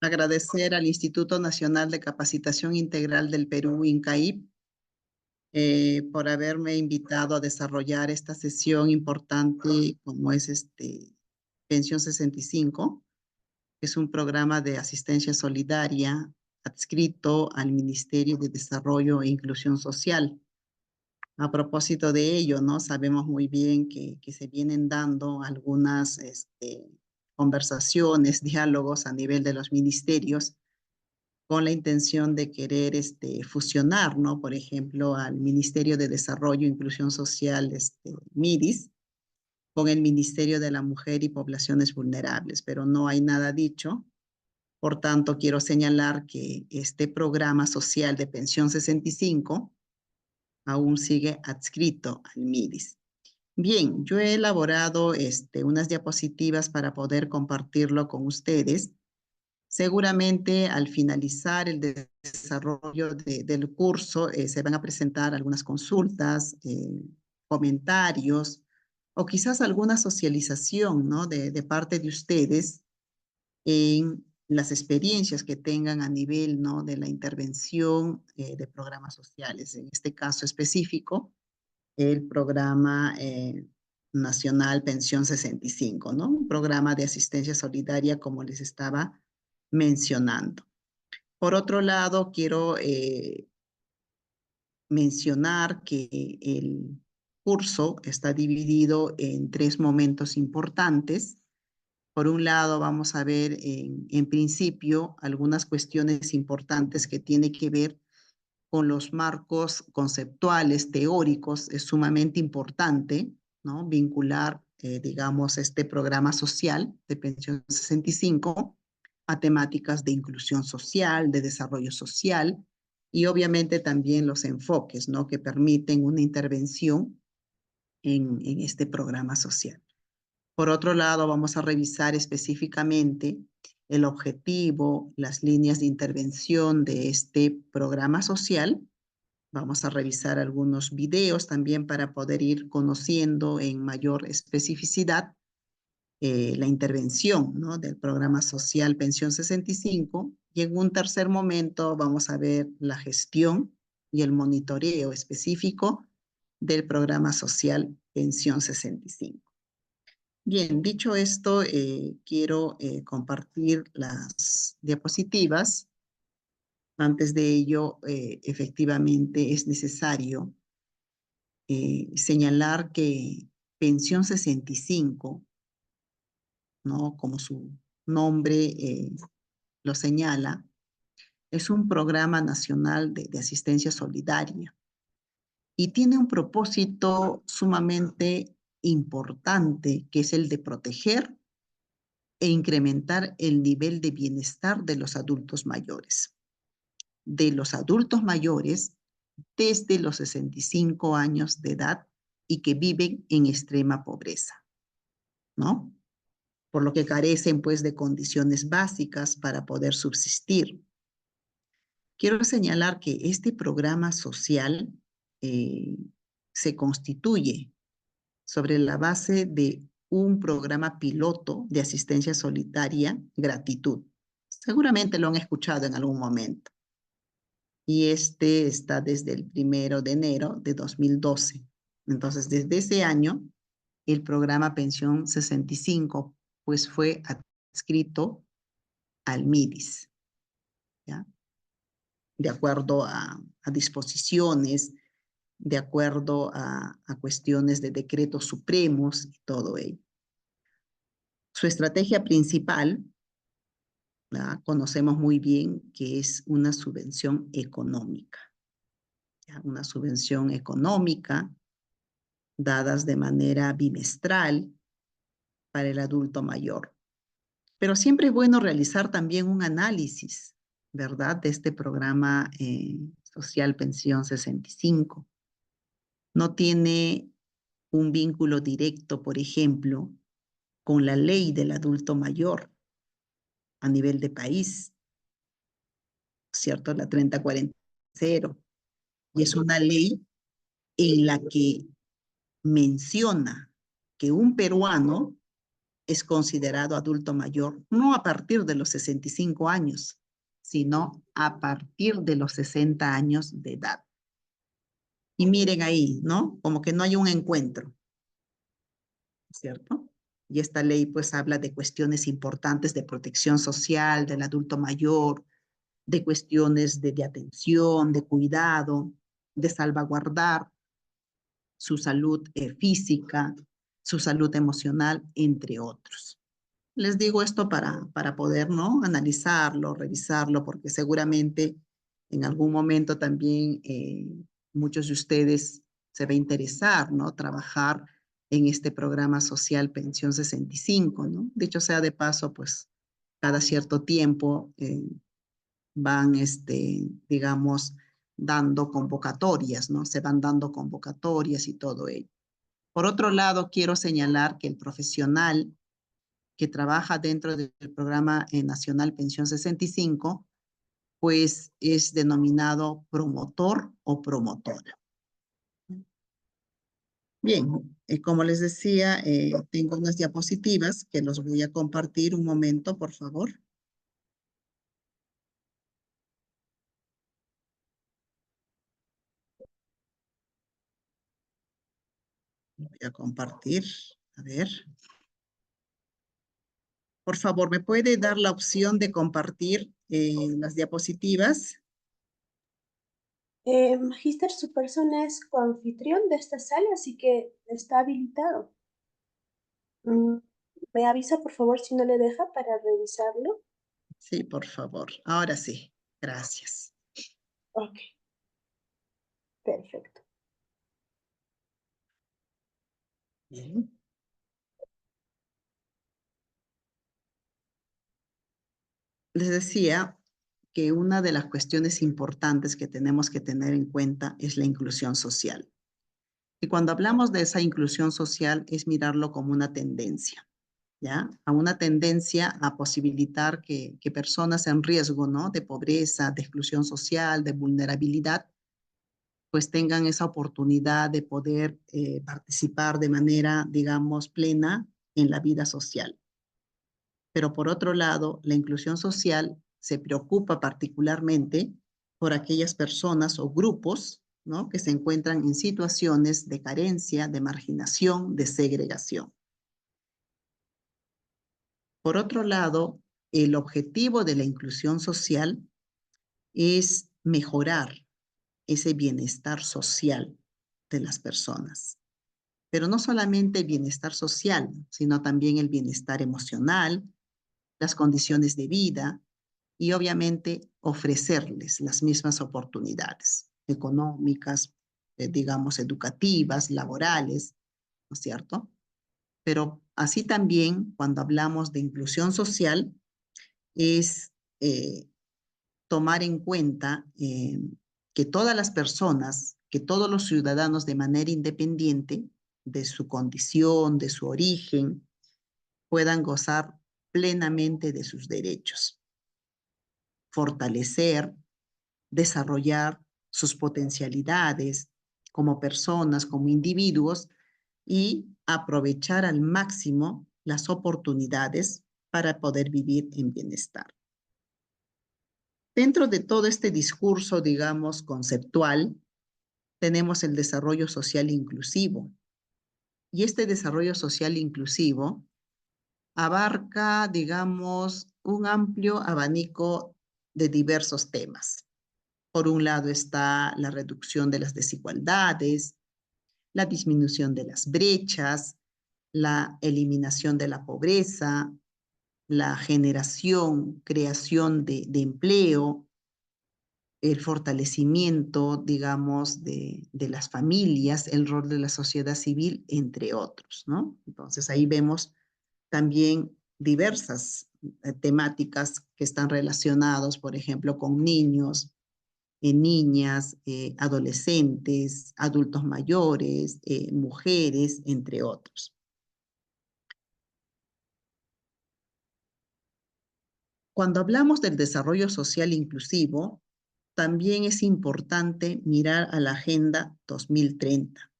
agradecer al Instituto Nacional de Capacitación Integral del Perú, INCAIP, por haberme invitado a desarrollar esta sesión importante como es Pensión 65, que es un programa de asistencia solidaria adscrito al Ministerio de Desarrollo e Inclusión Social. A propósito de ello, ¿no? Sabemos muy bien que se vienen dando algunas conversaciones, diálogos a nivel de los ministerios con la intención de querer fusionar, ¿no? Por ejemplo, al Ministerio de Desarrollo e Inclusión Social, MIDIS, con el Ministerio de la Mujer y Poblaciones Vulnerables, pero no hay nada dicho. Por tanto, quiero señalar que este programa social de Pensión 65 aún sigue adscrito al MIDIS. Bien, yo he elaborado unas diapositivas para poder compartirlo con ustedes. Seguramente al finalizar el desarrollo del curso se van a presentar algunas consultas, comentarios o quizás alguna socialización, ¿no? de parte de ustedes en las experiencias que tengan a nivel, ¿no? de la intervención de programas sociales. En este caso específico, el programa nacional Pensión 65, ¿no? Un programa de asistencia solidaria, como les estaba mencionando. Por otro lado, quiero mencionar que el curso está dividido en 3 momentos importantes. Por un lado, vamos a ver en principio algunas cuestiones importantes que tienen que ver con los marcos conceptuales, teóricos. Es sumamente importante, ¿no? Vincular, digamos, este programa social de Pensión 65 a temáticas de inclusión social, de desarrollo social y obviamente también los enfoques, ¿no? que permiten una intervención en este programa social. Por otro lado, vamos a revisar específicamente el objetivo, las líneas de intervención de este programa social. Vamos a revisar algunos videos también para poder ir conociendo en mayor especificidad la intervención, ¿no? del programa social Pensión 65. Y en un tercer momento vamos a ver la gestión y el monitoreo específico del programa social Pensión 65. Bien, dicho esto, quiero compartir las diapositivas. Antes de ello, efectivamente es necesario señalar que Pensión 65, ¿no? como su nombre lo señala, es un programa nacional de asistencia solidaria y tiene un propósito sumamente importante, que es el de proteger e incrementar el nivel de bienestar de los adultos mayores. De los adultos mayores desde los 65 años de edad y que viven en extrema pobreza, ¿no? Por lo que carecen, pues, de condiciones básicas para poder subsistir. Quiero señalar que este programa social se constituye sobre la base de un programa piloto de asistencia solidaria, gratitud. Seguramente lo han escuchado en algún momento. Y este está desde el 1 de enero de 2012. Entonces, desde ese año, el programa Pensión 65, pues fue adscrito al MIDIS, ¿ya? De acuerdo a disposiciones, de acuerdo a cuestiones de decretos supremos y todo ello. Su estrategia principal, ¿ya? Conocemos muy bien que es una subvención económica, ¿ya? Una subvención económica dadas de manera bimestral para el adulto mayor. Pero siempre es bueno realizar también un análisis, ¿verdad?, de este programa social Pensión 65. No tiene un vínculo directo, por ejemplo, con la ley del adulto mayor a nivel de país, ¿cierto? La 3040. Y es una ley en la que menciona que un peruano es considerado adulto mayor, no a partir de los 65 años, sino a partir de los 60 años de edad. Y miren ahí, ¿no? Como que no hay un encuentro, ¿cierto? Y esta ley pues habla de cuestiones importantes de protección social del adulto mayor, de cuestiones de atención, de cuidado, de salvaguardar su salud física, su salud emocional, entre otros. Les digo esto para poder, ¿no? Analizarlo, revisarlo, porque seguramente en algún momento también muchos de ustedes se va a interesar, ¿no? Trabajar en este programa social Pensión 65, ¿no? Dicho sea de paso, pues cada cierto tiempo van, digamos, dando convocatorias, ¿no? Se van dando convocatorias y todo ello. Por otro lado, quiero señalar que el profesional que trabaja dentro del programa nacional Pensión 65, pues es denominado promotor o promotora. Bien, como les decía, tengo unas diapositivas que los voy a compartir un momento, por favor. Voy a compartir, a ver. Por favor, ¿me puede dar la opción de compartir las diapositivas? Magister, su persona es coanfitrión de esta sala, así que está habilitado. Mm, ¿Me avisa, por favor, si no le deja para revisarlo? Sí, por favor. Ahora sí. Gracias. Ok, perfecto. Bien. Les decía que una de las cuestiones importantes que tenemos que tener en cuenta es la inclusión social. Y cuando hablamos de esa inclusión social es mirarlo como una tendencia, ¿ya? A una tendencia a posibilitar que personas en riesgo, ¿no? De pobreza, de exclusión social, de vulnerabilidad, pues tengan esa oportunidad de poder participar de manera, digamos, plena en la vida social. Pero por otro lado, la inclusión social se preocupa particularmente por aquellas personas o grupos, ¿no? Que se encuentran en situaciones de carencia, de marginación, de segregación. Por otro lado, el objetivo de la inclusión social es mejorar ese bienestar social de las personas. Pero no solamente el bienestar social, sino también el bienestar emocional, las condiciones de vida y obviamente ofrecerles las mismas oportunidades económicas, digamos, educativas, laborales, ¿no es cierto? Pero así también, cuando hablamos de inclusión social, es tomar en cuenta que todas las personas, que todos los ciudadanos de manera independiente de su condición, de su origen, puedan gozar plenamente de sus derechos, fortalecer, desarrollar sus potencialidades como personas, como individuos y aprovechar al máximo las oportunidades para poder vivir en bienestar. Dentro de todo este discurso, digamos, conceptual, tenemos el desarrollo social inclusivo. Y este desarrollo social inclusivo abarca, digamos, un amplio abanico de diversos temas. Por un lado está la reducción de las desigualdades, la disminución de las brechas, la eliminación de la pobreza, la generación, creación de empleo, el fortalecimiento, digamos, de las familias, el rol de la sociedad civil, entre otros, ¿no? Entonces ahí vemos también diversas temáticas que están relacionados, por ejemplo, con niños, niñas, adolescentes, adultos mayores, mujeres, entre otros. Cuando hablamos del desarrollo social inclusivo, también es importante mirar a la Agenda 2030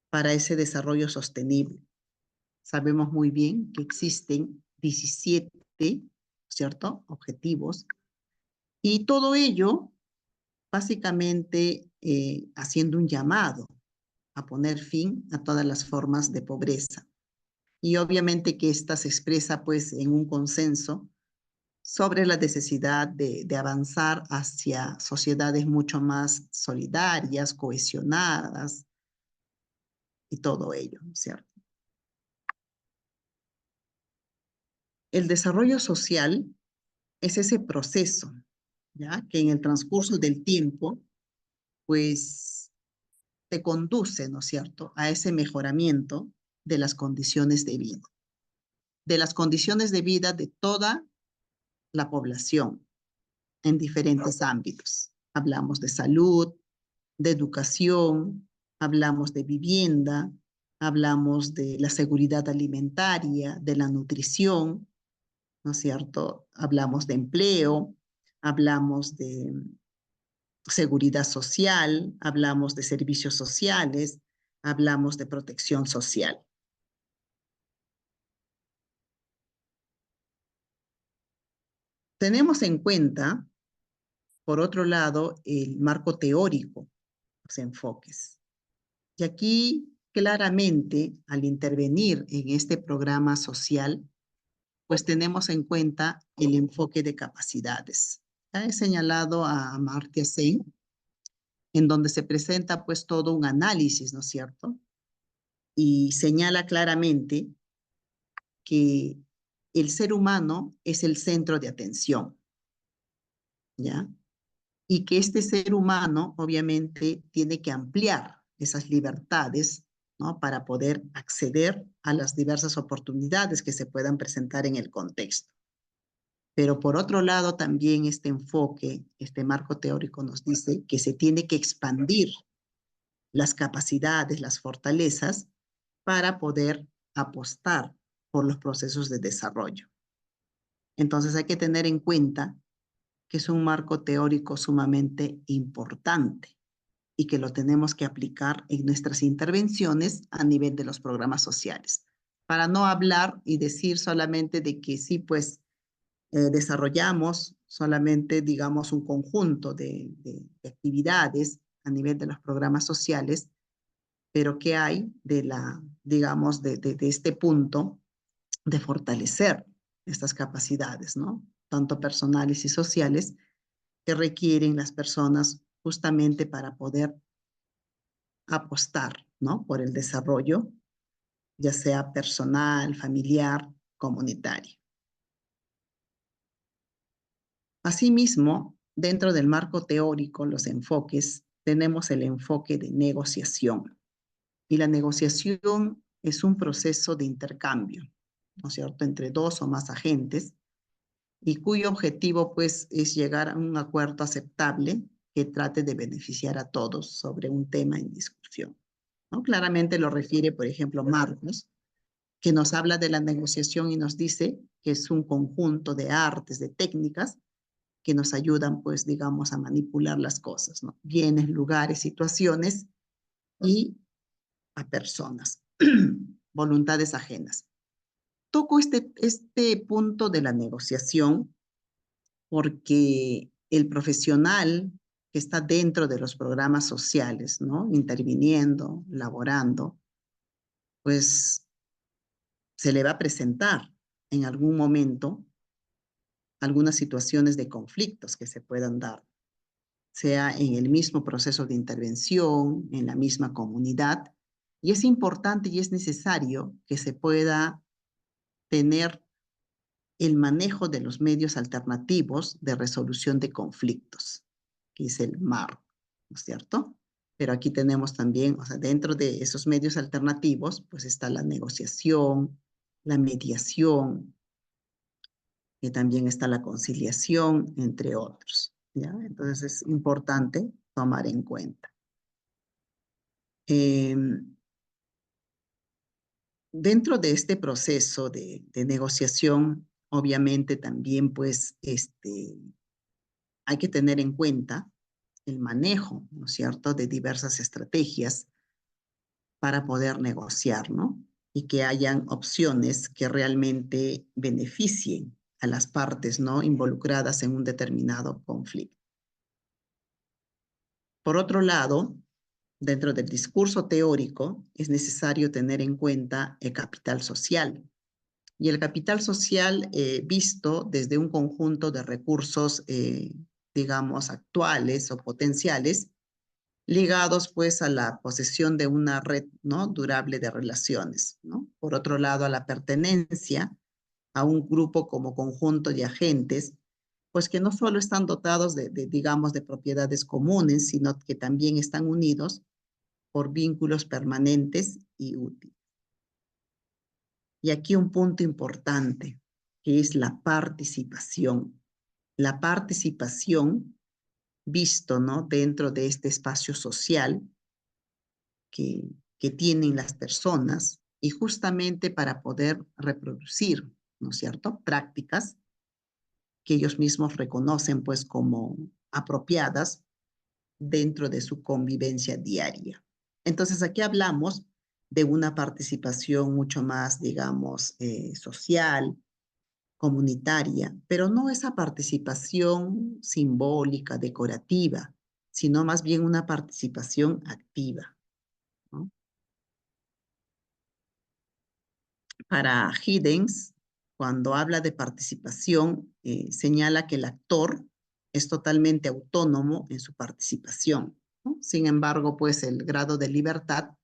para ese desarrollo sostenible. sabemos muy bien que existen 17, ¿cierto?, objetivos, y todo ello básicamente haciendo un llamado a poner fin a todas las formas de pobreza. Y obviamente que esta se expresa pues en un consenso sobre la necesidad de avanzar hacia sociedades mucho más solidarias, cohesionadas y todo ello, ¿no es cierto? El desarrollo social es ese proceso, ¿ya? Que en el transcurso del tiempo, pues, te conduce, ¿no es cierto?, a ese mejoramiento de las condiciones de vida de toda la población en diferentes ámbitos. Hablamos de salud, de educación, hablamos de vivienda, hablamos de la seguridad alimentaria, de la nutrición, ¿no es cierto? Hablamos de empleo, hablamos de seguridad social, hablamos de servicios sociales, hablamos de protección social. Tenemos en cuenta, por otro lado, el marco teórico, los enfoques. Y aquí, claramente, al intervenir en este programa social, pues tenemos en cuenta el enfoque de capacidades. Ya he señalado a Amartya Sen, en donde se presenta pues todo un análisis, ¿no es cierto? Y señala claramente que el ser humano es el centro de atención, ¿ya? Y que este ser humano obviamente tiene que ampliar esas libertades, ¿no?, para poder acceder a las diversas oportunidades que se puedan presentar en el contexto. Pero por otro lado, también este enfoque, este marco teórico nos dice que se tiene que expandir las capacidades, las fortalezas, para poder apostar por los procesos de desarrollo. Entonces hay que tener en cuenta que es un marco teórico sumamente importante y que lo tenemos que aplicar en nuestras intervenciones a nivel de los programas sociales, para no hablar y decir solamente de que sí, pues desarrollamos solamente, digamos, un conjunto de actividades a nivel de los programas sociales, pero ¿qué hay de la, digamos, de este punto de fortalecer estas capacidades, ¿no?, tanto personales y sociales, que requieren las personas justamente para poder apostar, ¿no?, por el desarrollo, ya sea personal, familiar, comunitario. Asimismo, dentro del marco teórico, los enfoques, tenemos el enfoque de negociación. Y la negociación es un proceso de intercambio, ¿no es cierto?, entre dos o más agentes, y cuyo objetivo, pues, es llegar a un acuerdo aceptable que trate de beneficiar a todos sobre un tema en discusión, ¿no? Claramente lo refiere, por ejemplo, Marcos, que nos habla de la negociación y nos dice que es un conjunto de artes, de técnicas, que nos ayudan, pues, digamos, a manipular las cosas, ¿no?, bienes, lugares, situaciones y a personas, voluntades ajenas. Toco este punto de la negociación porque el profesional que está dentro de los programas sociales, ¿no?, interviniendo, laborando, pues se le va a presentar en algún momento algunas situaciones de conflictos que se puedan dar, sea en el mismo proceso de intervención, en la misma comunidad, y es importante y es necesario que se pueda tener el manejo de los medios alternativos de resolución de conflictos, que es el MAR, ¿no es cierto? Pero aquí tenemos también, o sea, dentro de esos medios alternativos, pues está la negociación, la mediación, y también está la conciliación, entre otros, ¿ya? Entonces es importante tomar en cuenta. Dentro de este proceso de negociación, obviamente también, pues, hay que tener en cuenta el manejo, ¿no es cierto?, de diversas estrategias para poder negociar, ¿no? y que hayan opciones que realmente beneficien a las partes, ¿no?, involucradas en un determinado conflicto. Por otro lado, dentro del discurso teórico es necesario tener en cuenta el capital social. Y el capital social visto desde un conjunto de recursos, digamos, actuales o potenciales, ligados pues a la posesión de una red, ¿no?, durable de relaciones, ¿no? Por otro lado, a la pertenencia a un grupo como conjunto de agentes, pues que no solo están dotados digamos, de propiedades comunes, sino que también están unidos por vínculos permanentes y útiles. Y aquí un punto importante, que es la participación. La participación visto, ¿no?, dentro de este espacio social que, que tienen las personas y justamente para poder reproducir, ¿no es cierto?, prácticas que ellos mismos reconocen pues como apropiadas dentro de su convivencia diaria. Entonces aquí hablamos de una participación mucho más, digamos, social, comunitaria, pero no esa participación simbólica, decorativa, sino más bien una participación activa, ¿no? Para Hiddens, cuando habla de participación, señala que el actor es totalmente autónomo en su participación, ¿no? Sin embargo, pues el grado de libertad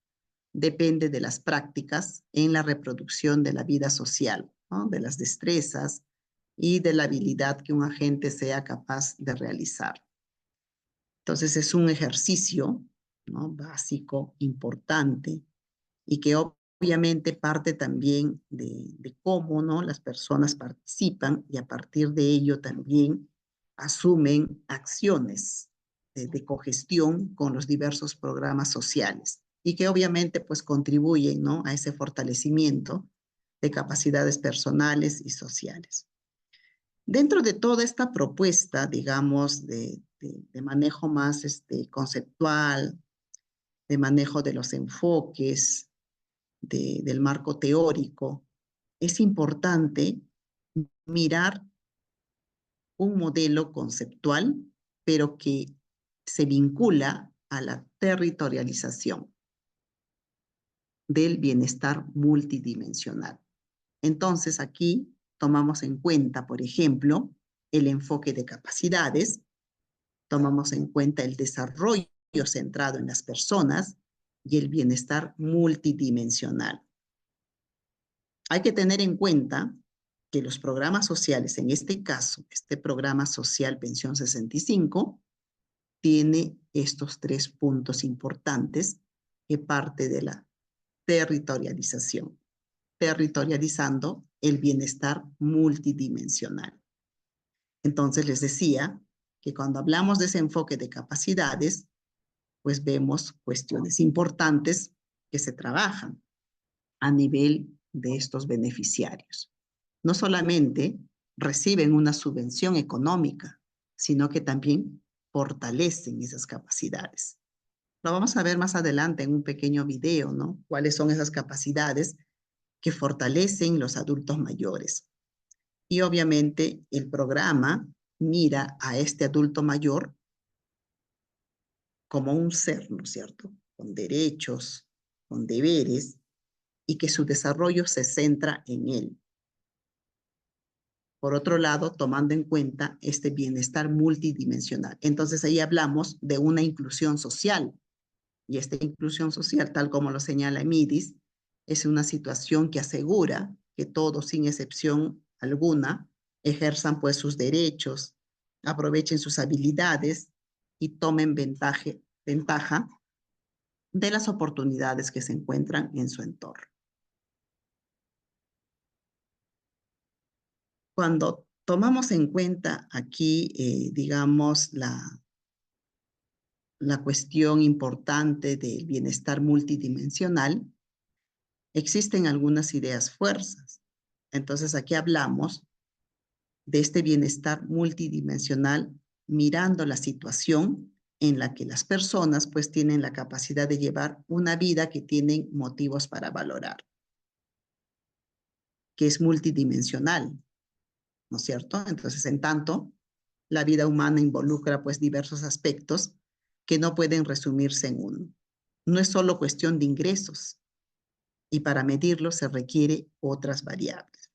depende de las prácticas en la reproducción de la vida social, ¿no?, de las destrezas y de la habilidad que un agente sea capaz de realizar. Entonces es un ejercicio, ¿no?, básico, importante, y que obviamente parte también de cómo, ¿no?, las personas participan y a partir de ello también asumen acciones de cogestión con los diversos programas sociales y que obviamente pues contribuyen, ¿no?, a ese fortalecimiento de capacidades personales y sociales. Dentro de toda esta propuesta, digamos, de manejo más conceptual, de manejo de los enfoques, del marco teórico, es importante mirar un modelo conceptual, pero que se vincula a la territorialización del bienestar multidimensional. Entonces, aquí tomamos en cuenta, por ejemplo, el enfoque de capacidades, tomamos en cuenta el desarrollo centrado en las personas y el bienestar multidimensional. Hay que tener en cuenta que los programas sociales, en este caso, este programa social Pensión 65, tiene estos 3 puntos importantes que parte de la territorialización, territorializando el bienestar multidimensional. Entonces les decía que cuando hablamos de ese enfoque de capacidades, pues vemos cuestiones importantes que se trabajan a nivel de estos beneficiarios. No solamente reciben una subvención económica, sino que también fortalecen esas capacidades. Lo vamos a ver más adelante en un pequeño video, ¿no?, cuáles son esas capacidades que fortalecen los adultos mayores. Y obviamente el programa mira a este adulto mayor como un ser, ¿no es cierto?, con derechos, con deberes, y que su desarrollo se centra en él. Por otro lado, tomando en cuenta este bienestar multidimensional. Entonces ahí hablamos de una inclusión social. Y esta inclusión social, tal como lo señala Emidis, es una situación que asegura que todos, sin excepción alguna, ejerzan pues sus derechos, aprovechen sus habilidades y tomen ventaja de las oportunidades que se encuentran en su entorno. Cuando tomamos en cuenta aquí, digamos, la cuestión importante del bienestar multidimensional, existen algunas ideas fuerzas. Entonces aquí hablamos de este bienestar multidimensional mirando la situación en la que las personas pues tienen la capacidad de llevar una vida que tienen motivos para valorar. que es multidimensional, ¿no es cierto? Entonces, en tanto, la vida humana involucra pues diversos aspectos que no pueden resumirse en uno. No es solo cuestión de ingresos, y para medirlo se requiere otras variables.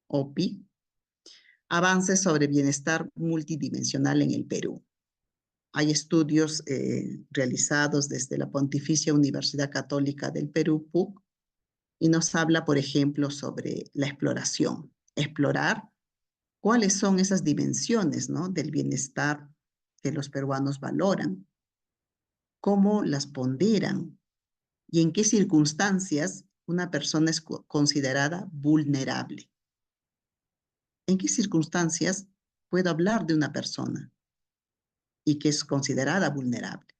OPI, avances sobre bienestar multidimensional en el Perú. Hay estudios realizados desde la Pontificia Universidad Católica del Perú, PUC, y nos habla, por ejemplo, sobre la exploración. Explorar cuáles son esas dimensiones, ¿no?, del bienestar que los peruanos valoran, cómo las ponderan y en qué circunstancias una persona es considerada vulnerable. ¿En qué circunstancias puedo hablar de una persona y que es considerada vulnerable?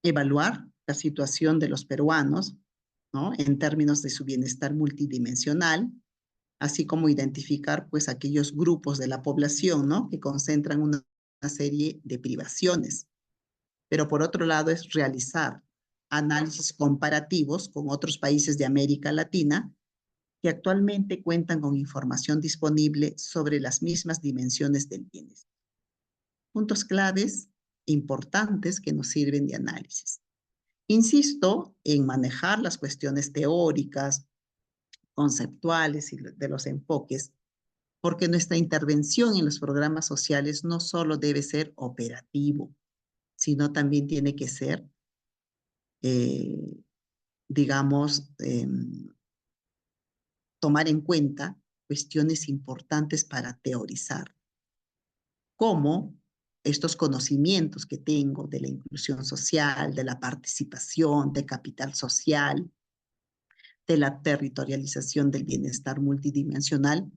Evaluar la situación de los peruanos, ¿no?, en términos de su bienestar multidimensional, así como identificar pues aquellos grupos de la población, ¿no?, que concentran una serie de privaciones. Pero por otro lado es realizar análisis comparativos con otros países de América Latina que actualmente cuentan con información disponible sobre las mismas dimensiones del bienestar. Puntos claves importantes que nos sirven de análisis. Insisto en manejar las cuestiones teóricas, conceptuales y de los enfoques, porque nuestra intervención en los programas sociales no solo debe ser operativo, sino también tiene que ser, digamos, tomar en cuenta cuestiones importantes para teorizar, como estos conocimientos que tengo de la inclusión social, de la participación, de capital social, de la territorialización del bienestar multidimensional,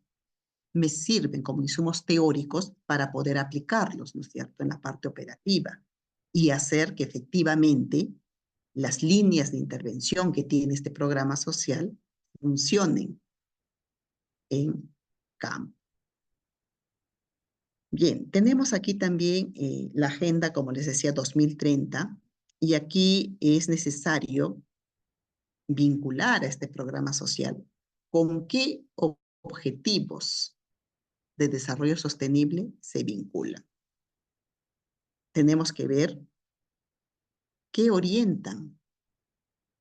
me sirven como insumos teóricos para poder aplicarlos, ¿no es cierto?, en la parte operativa y hacer que efectivamente las líneas de intervención que tiene este programa social funcionen en campo. Bien, tenemos aquí también la agenda, como les decía, 2030, y aquí es necesario vincular a este programa social con qué objetivos de desarrollo sostenible se vinculan. Tenemos que ver qué orientan,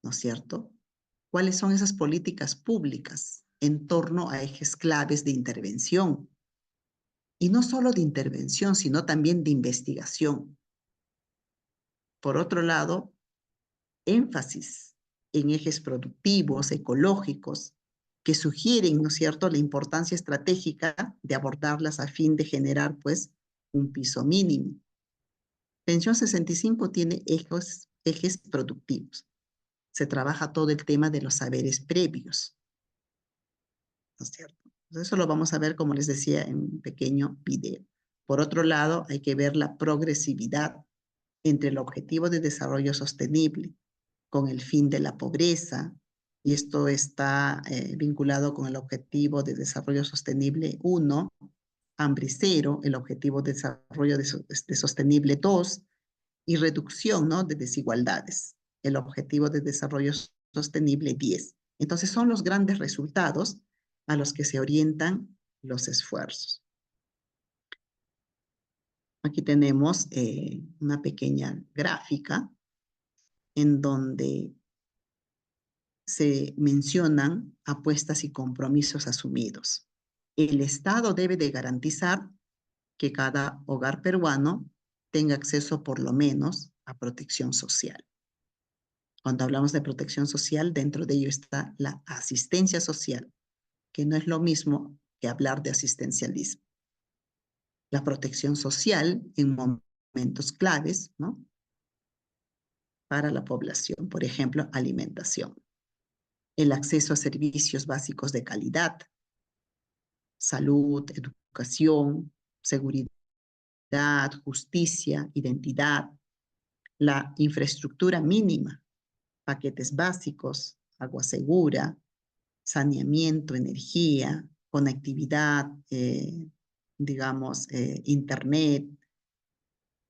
¿no es cierto? ¿Cuáles son esas políticas públicas en torno a ejes claves de intervención? Y no solo de intervención, sino también de investigación. Por otro lado, énfasis en ejes productivos, ecológicos, que sugieren, ¿no es cierto?, la importancia estratégica de abordarlas a fin de generar, pues, un piso mínimo. Pensión 65 tiene ejes productivos. Se trabaja todo el tema de los saberes previos, ¿no es cierto? Entonces, eso lo vamos a ver, como les decía, en un pequeño video. Por otro lado, hay que ver la progresividad entre el objetivo de desarrollo sostenible con el fin de la pobreza, y esto está vinculado con el objetivo de desarrollo sostenible 1, hambre cero, el objetivo de desarrollo de sostenible 2, y reducción, ¿no?, de desigualdades, el objetivo de desarrollo sostenible 10. Entonces son los grandes resultados a los que se orientan los esfuerzos. Aquí tenemos una pequeña gráfica en donde se mencionan apuestas y compromisos asumidos. El Estado debe de garantizar que cada hogar peruano tenga acceso por lo menos a protección social. Cuando hablamos de protección social, dentro de ello está la asistencia social, que no es lo mismo que hablar de asistencialismo. La protección social en momentos claves, ¿no?, para la población, por ejemplo, alimentación. El acceso a servicios básicos de calidad, salud, educación, seguridad, justicia, identidad, la infraestructura mínima, paquetes básicos, agua segura, saneamiento, energía, conectividad, digamos, internet,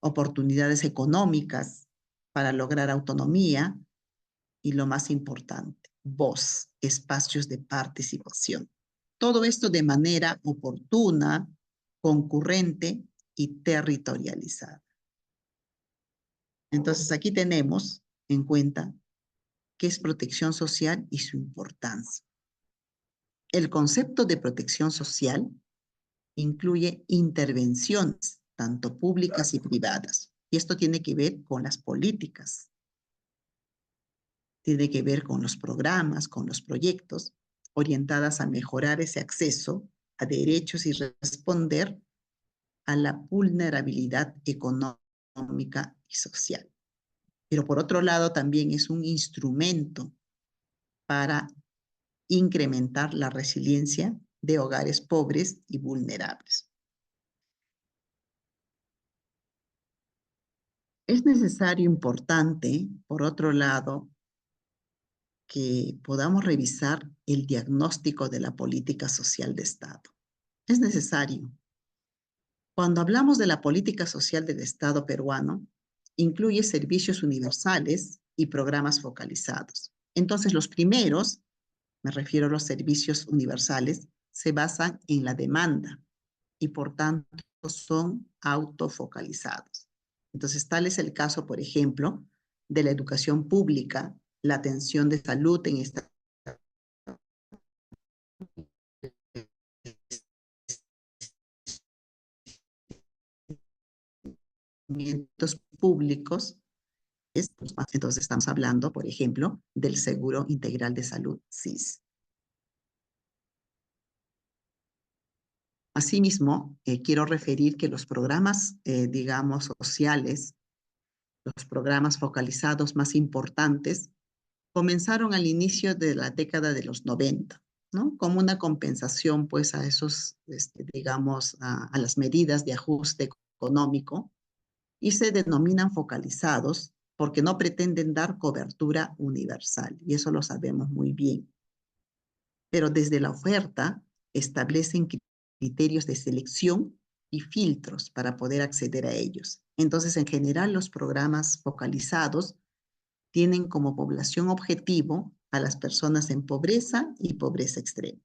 oportunidades económicas para lograr autonomía y lo más importante, voz, espacios de participación. Todo esto de manera oportuna, concurrente y territorializada. Entonces, aquí tenemos en cuenta qué es protección social y su importancia. El concepto de protección social incluye intervenciones, tanto públicas y privadas. Y esto tiene que ver con las políticas, tiene que ver con los programas, con los proyectos, orientadas a mejorar ese acceso a derechos y responder a la vulnerabilidad económica y social. Pero por otro lado, también es un instrumento para incrementar la resiliencia de hogares pobres y vulnerables. Es necesario, importante, por otro lado, que podamos revisar el diagnóstico de la política social de Estado. Es necesario. Cuando hablamos de la política social del Estado peruano, incluye servicios universales y programas focalizados. Entonces, los primeros, me refiero a los servicios universales, se basan en la demanda y por tanto son autofocalizados. Entonces, tal es el caso, por ejemplo, de la educación pública, la atención de salud en establecimientos públicos. Entonces, estamos hablando, por ejemplo, del Seguro Integral de Salud, SIS. Asimismo, quiero referir que los programas, digamos, sociales, los programas focalizados más importantes, comenzaron al inicio de la década de los 90, ¿no? Como una compensación, pues, a esos, digamos, a las medidas de ajuste económico, y se denominan focalizados porque no pretenden dar cobertura universal, y eso lo sabemos muy bien. Pero desde la oferta establecen criterios de selección y filtros para poder acceder a ellos. Entonces, en general, los programas focalizados tienen como población objetivo a las personas en pobreza y pobreza extrema.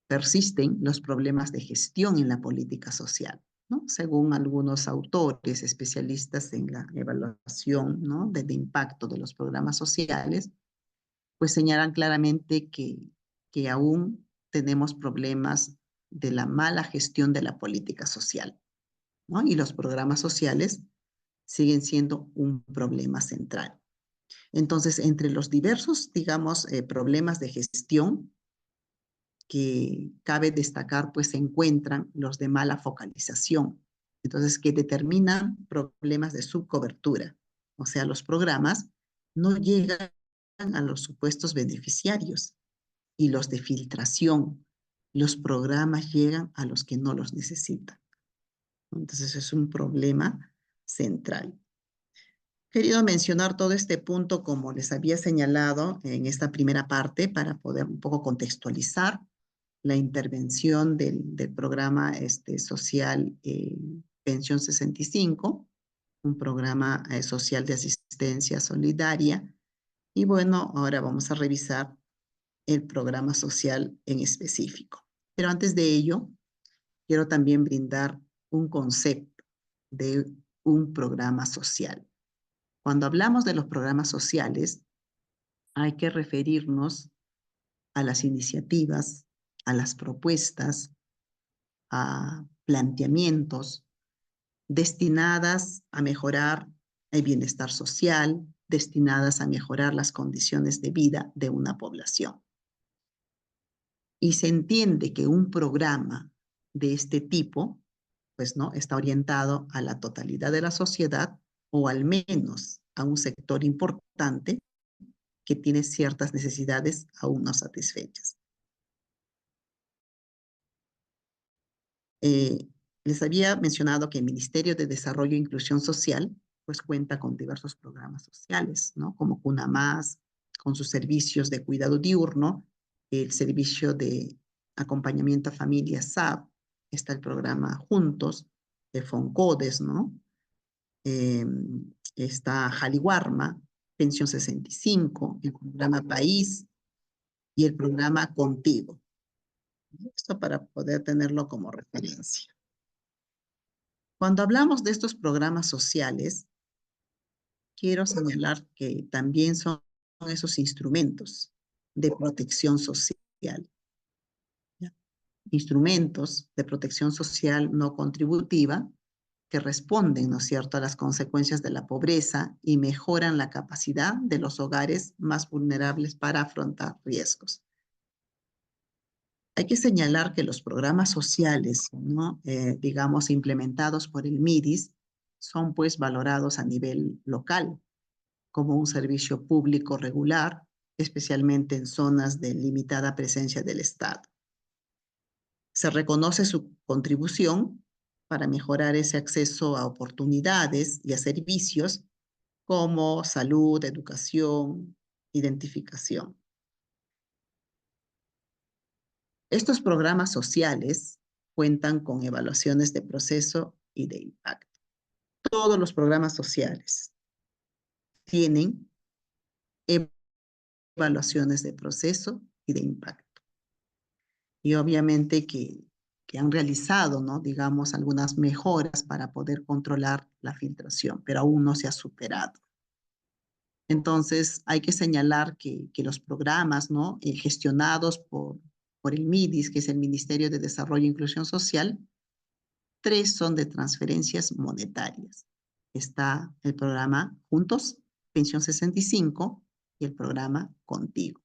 Persisten los problemas de gestión en la política social, ¿no? Según algunos autores especialistas en la evaluación, ¿no?, del impacto de los programas sociales, pues señalan claramente que aún tenemos problemas de la mala gestión de la política social, ¿no? Y los programas sociales siguen siendo un problema central. Entonces, entre los diversos, digamos, problemas de gestión que cabe destacar, pues se encuentran los de mala focalización. Entonces, que determinan problemas de subcobertura. O sea, los programas no llegan a los supuestos beneficiarios. Y los de filtración. Los programas llegan a los que no los necesitan. Entonces, es un problema central. Querido mencionar todo este punto, como les había señalado en esta primera parte, para poder un poco contextualizar la intervención del programa social Pensión 65, un programa social de asistencia solidaria. Y bueno, ahora vamos a revisar el programa social en específico. Pero antes de ello, quiero también brindar un concepto de un programa social. Cuando hablamos de los programas sociales, hay que referirnos a las iniciativas, a las propuestas, a planteamientos destinadas a mejorar el bienestar social, destinadas a mejorar las condiciones de vida de una población. Y se entiende que un programa de este tipo, pues, ¿no?, está orientado a la totalidad de la sociedad o al menos a un sector importante que tiene ciertas necesidades aún no satisfechas. Eh, Les había mencionado que el Ministerio de Desarrollo e Inclusión Social pues cuenta con diversos programas sociales, ¿no?, como Cuna Más, con sus servicios de cuidado diurno, el servicio de acompañamiento a familias SAP, está el programa Juntos, de Foncodes, ¿no? está Jaliwarma, Pensión 65, el programa País y el programa Contigo. Esto para poder tenerlo como referencia. Cuando hablamos de estos programas sociales, quiero señalar que también son esos instrumentos de protección social. ¿Ya? Instrumentos de protección social no contributiva que responden, ¿no es cierto?, a las consecuencias de la pobreza y mejoran la capacidad de los hogares más vulnerables para afrontar riesgos. Hay que señalar que los programas sociales, ¿no? Digamos, implementados por el MIDIS, son pues valorados a nivel local como un servicio público regular, especialmente en zonas de limitada presencia del Estado. Se reconoce su contribución para mejorar ese acceso a oportunidades y a servicios como salud, educación, identificación. Estos programas sociales cuentan con evaluaciones de proceso y de impacto. Todos los programas sociales tienen evaluaciones de proceso y de impacto. Y obviamente que han realizado, ¿no?, digamos, algunas mejoras para poder controlar la filtración, pero aún no se ha superado. Entonces, hay que señalar que los programas, ¿no?, gestionados por el MIDIS, que es el Ministerio de Desarrollo e Inclusión Social, 3 son de transferencias monetarias. Está el programa Juntos, Pensión 65, y el programa Contigo.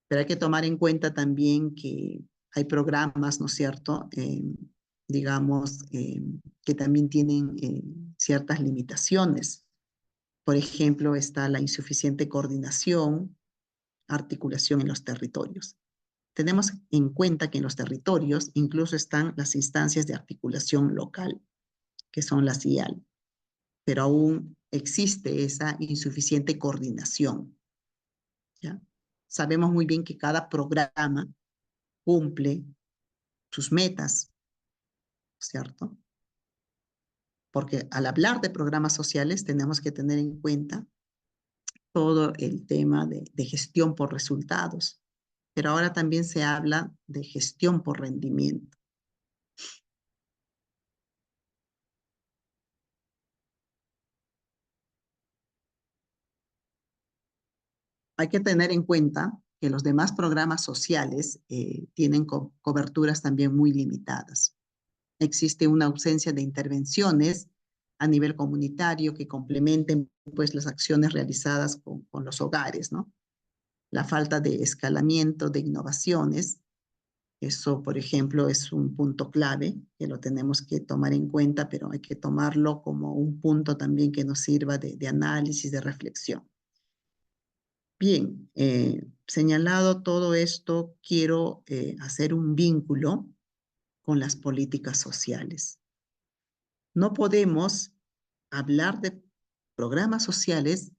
Pero hay que tomar en cuenta también que hay programas, ¿no es cierto?, digamos, que también tienen ciertas limitaciones. Por ejemplo, está la insuficiente coordinación, articulación en los territorios. Tenemos en cuenta que en los territorios incluso están las instancias de articulación local, que son las IAL, pero aún existe esa insuficiente coordinación, ¿ya? Sabemos muy bien que cada programa cumple sus metas, ¿cierto? Porque al hablar de programas sociales tenemos que tener en cuenta todo el tema de gestión por resultados, pero ahora también se habla de gestión por rendimiento. Hay que tener en cuenta que los demás programas sociales tienen coberturas también muy limitadas. Existe una ausencia de intervenciones a nivel comunitario que complementen pues las acciones realizadas con los hogares, ¿no? La falta de escalamiento de innovaciones, eso, por ejemplo, es un punto clave que lo tenemos que tomar en cuenta, pero hay que tomarlo como un punto también que nos sirva de análisis, de reflexión. Bien, señalado todo esto, quiero hacer un vínculo con las políticas sociales. No podemos hablar de programas sociales,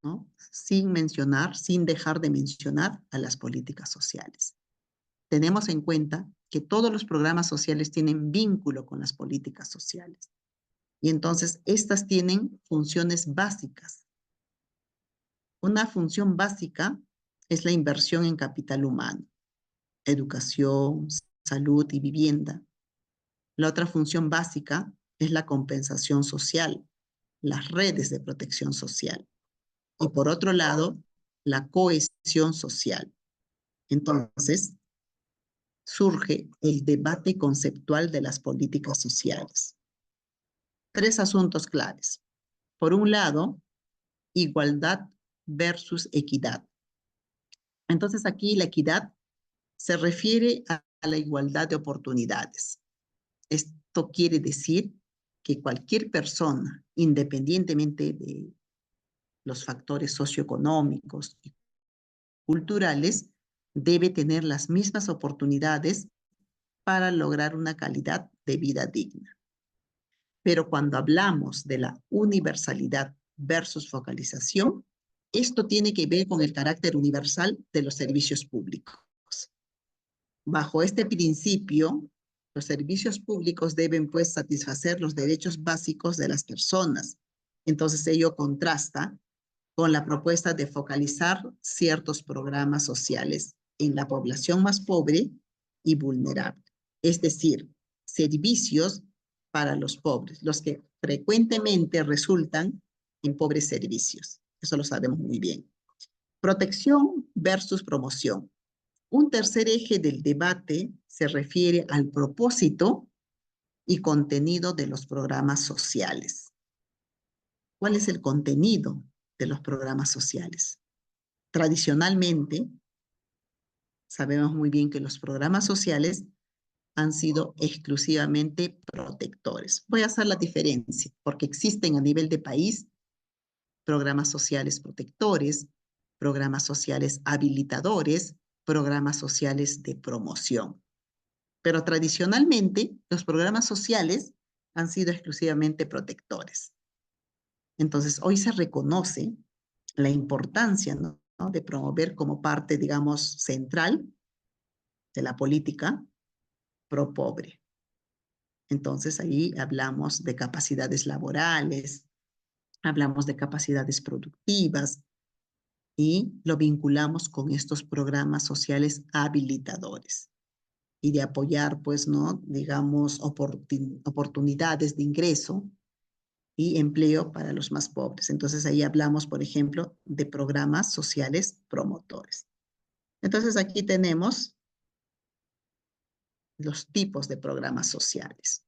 ¿no?, sin mencionar, sin dejar de mencionar a las políticas sociales. Tenemos en cuenta que todos los programas sociales tienen vínculo con las políticas sociales. Y entonces, estas tienen funciones básicas. Una función básica es la inversión en capital humano, educación, salud y vivienda. La otra función básica es la compensación social, las redes de protección social. Y por otro lado, la cohesión social. Entonces, surge el debate conceptual de las políticas sociales. 3 asuntos claves. Por un lado, igualdad versus equidad. Entonces, aquí la equidad se refiere a la igualdad de oportunidades. Esto quiere decir que cualquier persona, independientemente de los factores socioeconómicos y culturales, debe tener las mismas oportunidades para lograr una calidad de vida digna. Pero cuando hablamos de la universalidad versus focalización, esto tiene que ver con el carácter universal de los servicios públicos. Bajo este principio, Los servicios públicos deben, pues, satisfacer los derechos básicos de las personas. Entonces, ello contrasta con la propuesta de focalizar ciertos programas sociales en la población más pobre y vulnerable. Es decir, servicios para los pobres, los que frecuentemente resultan en pobres servicios. Eso lo sabemos muy bien. Protección versus promoción. Un tercer eje del debate se refiere al propósito y contenido de los programas sociales. ¿Cuál es el contenido de los programas sociales? Tradicionalmente, sabemos muy bien que los programas sociales han sido exclusivamente protectores. Voy a hacer la diferencia, porque existen a nivel de país programas sociales protectores, programas sociales habilitadores, programas sociales de promoción. Pero tradicionalmente, los programas sociales han sido exclusivamente protectores. Entonces, hoy se reconoce la importancia, ¿no?, de promover como parte, digamos, central de la política pro pobre. Entonces, ahí hablamos de capacidades laborales, hablamos de capacidades productivas y lo vinculamos con estos programas sociales habilitadores y de apoyar, pues, ¿no?, digamos, oportunidades de ingreso y empleo para los más pobres. Entonces, ahí hablamos, por ejemplo, de programas sociales promotores. Entonces, aquí tenemos los tipos de programas sociales.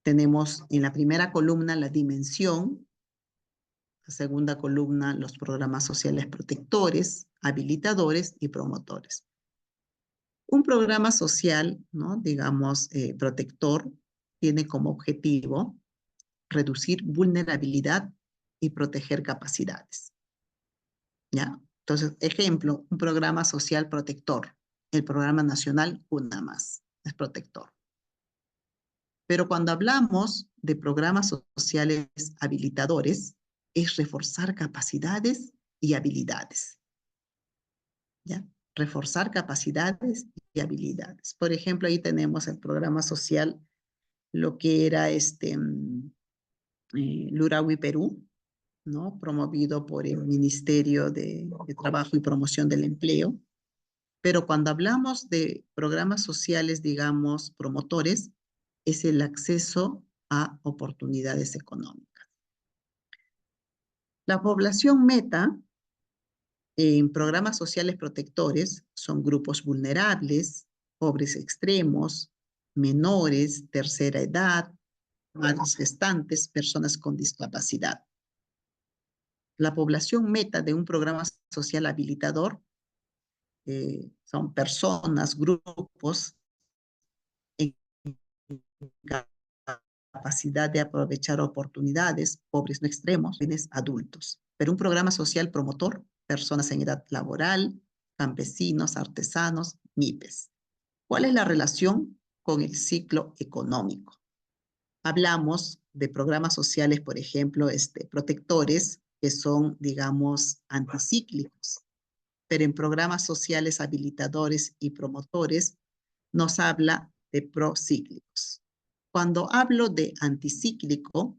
Tenemos en la primera columna la dimensión, la segunda columna los programas sociales protectores, habilitadores y promotores. Un programa social, ¿no?, digamos, protector, tiene como objetivo reducir vulnerabilidad y proteger capacidades. ¿Ya? Entonces, ejemplo, un programa social protector. El programa nacional Una Más es protector. Pero cuando hablamos de programas sociales habilitadores, es reforzar capacidades y habilidades. ¿Ya? Reforzar capacidades y habilidades. Por ejemplo, ahí tenemos el programa social, lo que era Lurawi Perú, ¿no?, promovido por el Ministerio de Trabajo y Promoción del Empleo. Pero cuando hablamos de programas sociales, digamos, promotores, es el acceso a oportunidades económicas. La población meta en programas sociales protectores son grupos vulnerables, pobres extremos, menores, tercera edad, madres gestantes, personas con discapacidad. La población meta de un programa social habilitador son personas, grupos en capacidad de aprovechar oportunidades, pobres no extremos, jóvenes adultos. Pero un programa social promotor, personas en edad laboral, campesinos, artesanos, MIPES. ¿Cuál es la relación con el ciclo económico? Hablamos de programas sociales, por ejemplo, protectores, que son, digamos, anticíclicos. Pero en programas sociales habilitadores y promotores nos habla de procíclicos. Cuando hablo de anticíclico,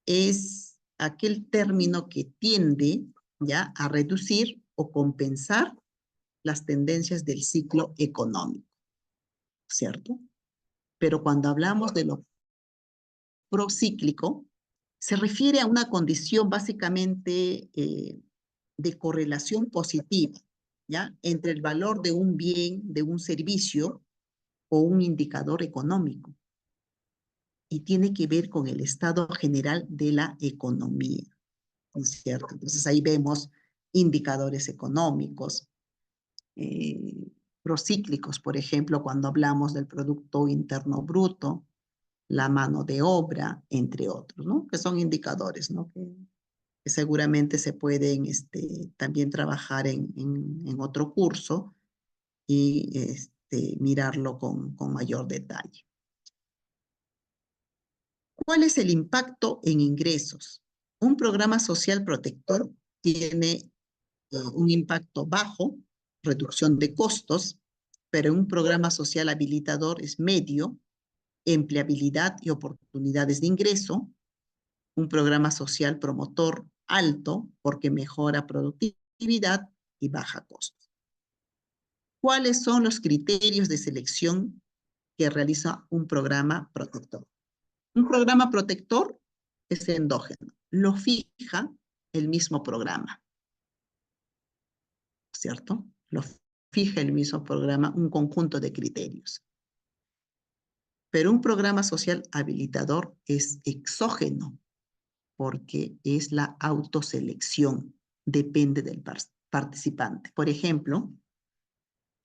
es aquel término que tiende ya a reducir o compensar las tendencias del ciclo económico, ¿cierto? Pero cuando hablamos de lo procíclico, se refiere a una condición básicamente de correlación positiva, ¿ya?, entre el valor de un bien, de un servicio o un indicador económico. Y tiene que ver con el estado general de la economía, ¿no es cierto? Entonces ahí vemos indicadores económicos, procíclicos, por ejemplo, cuando hablamos del Producto Interno Bruto, la mano de obra, entre otros, ¿no?, que son indicadores, ¿no?, que seguramente se pueden también trabajar en otro curso y mirarlo con mayor detalle. ¿Cuál es el impacto en ingresos? Un programa social protector tiene un impacto bajo, reducción de costos, pero un programa social habilitador es medio, empleabilidad y oportunidades de ingreso, un programa social promotor alto porque mejora productividad y baja costo. ¿Cuáles son los criterios de selección que realiza un programa protector? Un programa protector es endógeno, lo fija el mismo programa, ¿cierto? Lo fija el mismo programa, un conjunto de criterios. Pero un programa social habilitador es exógeno, porque es la autoselección, depende del participante. Por ejemplo,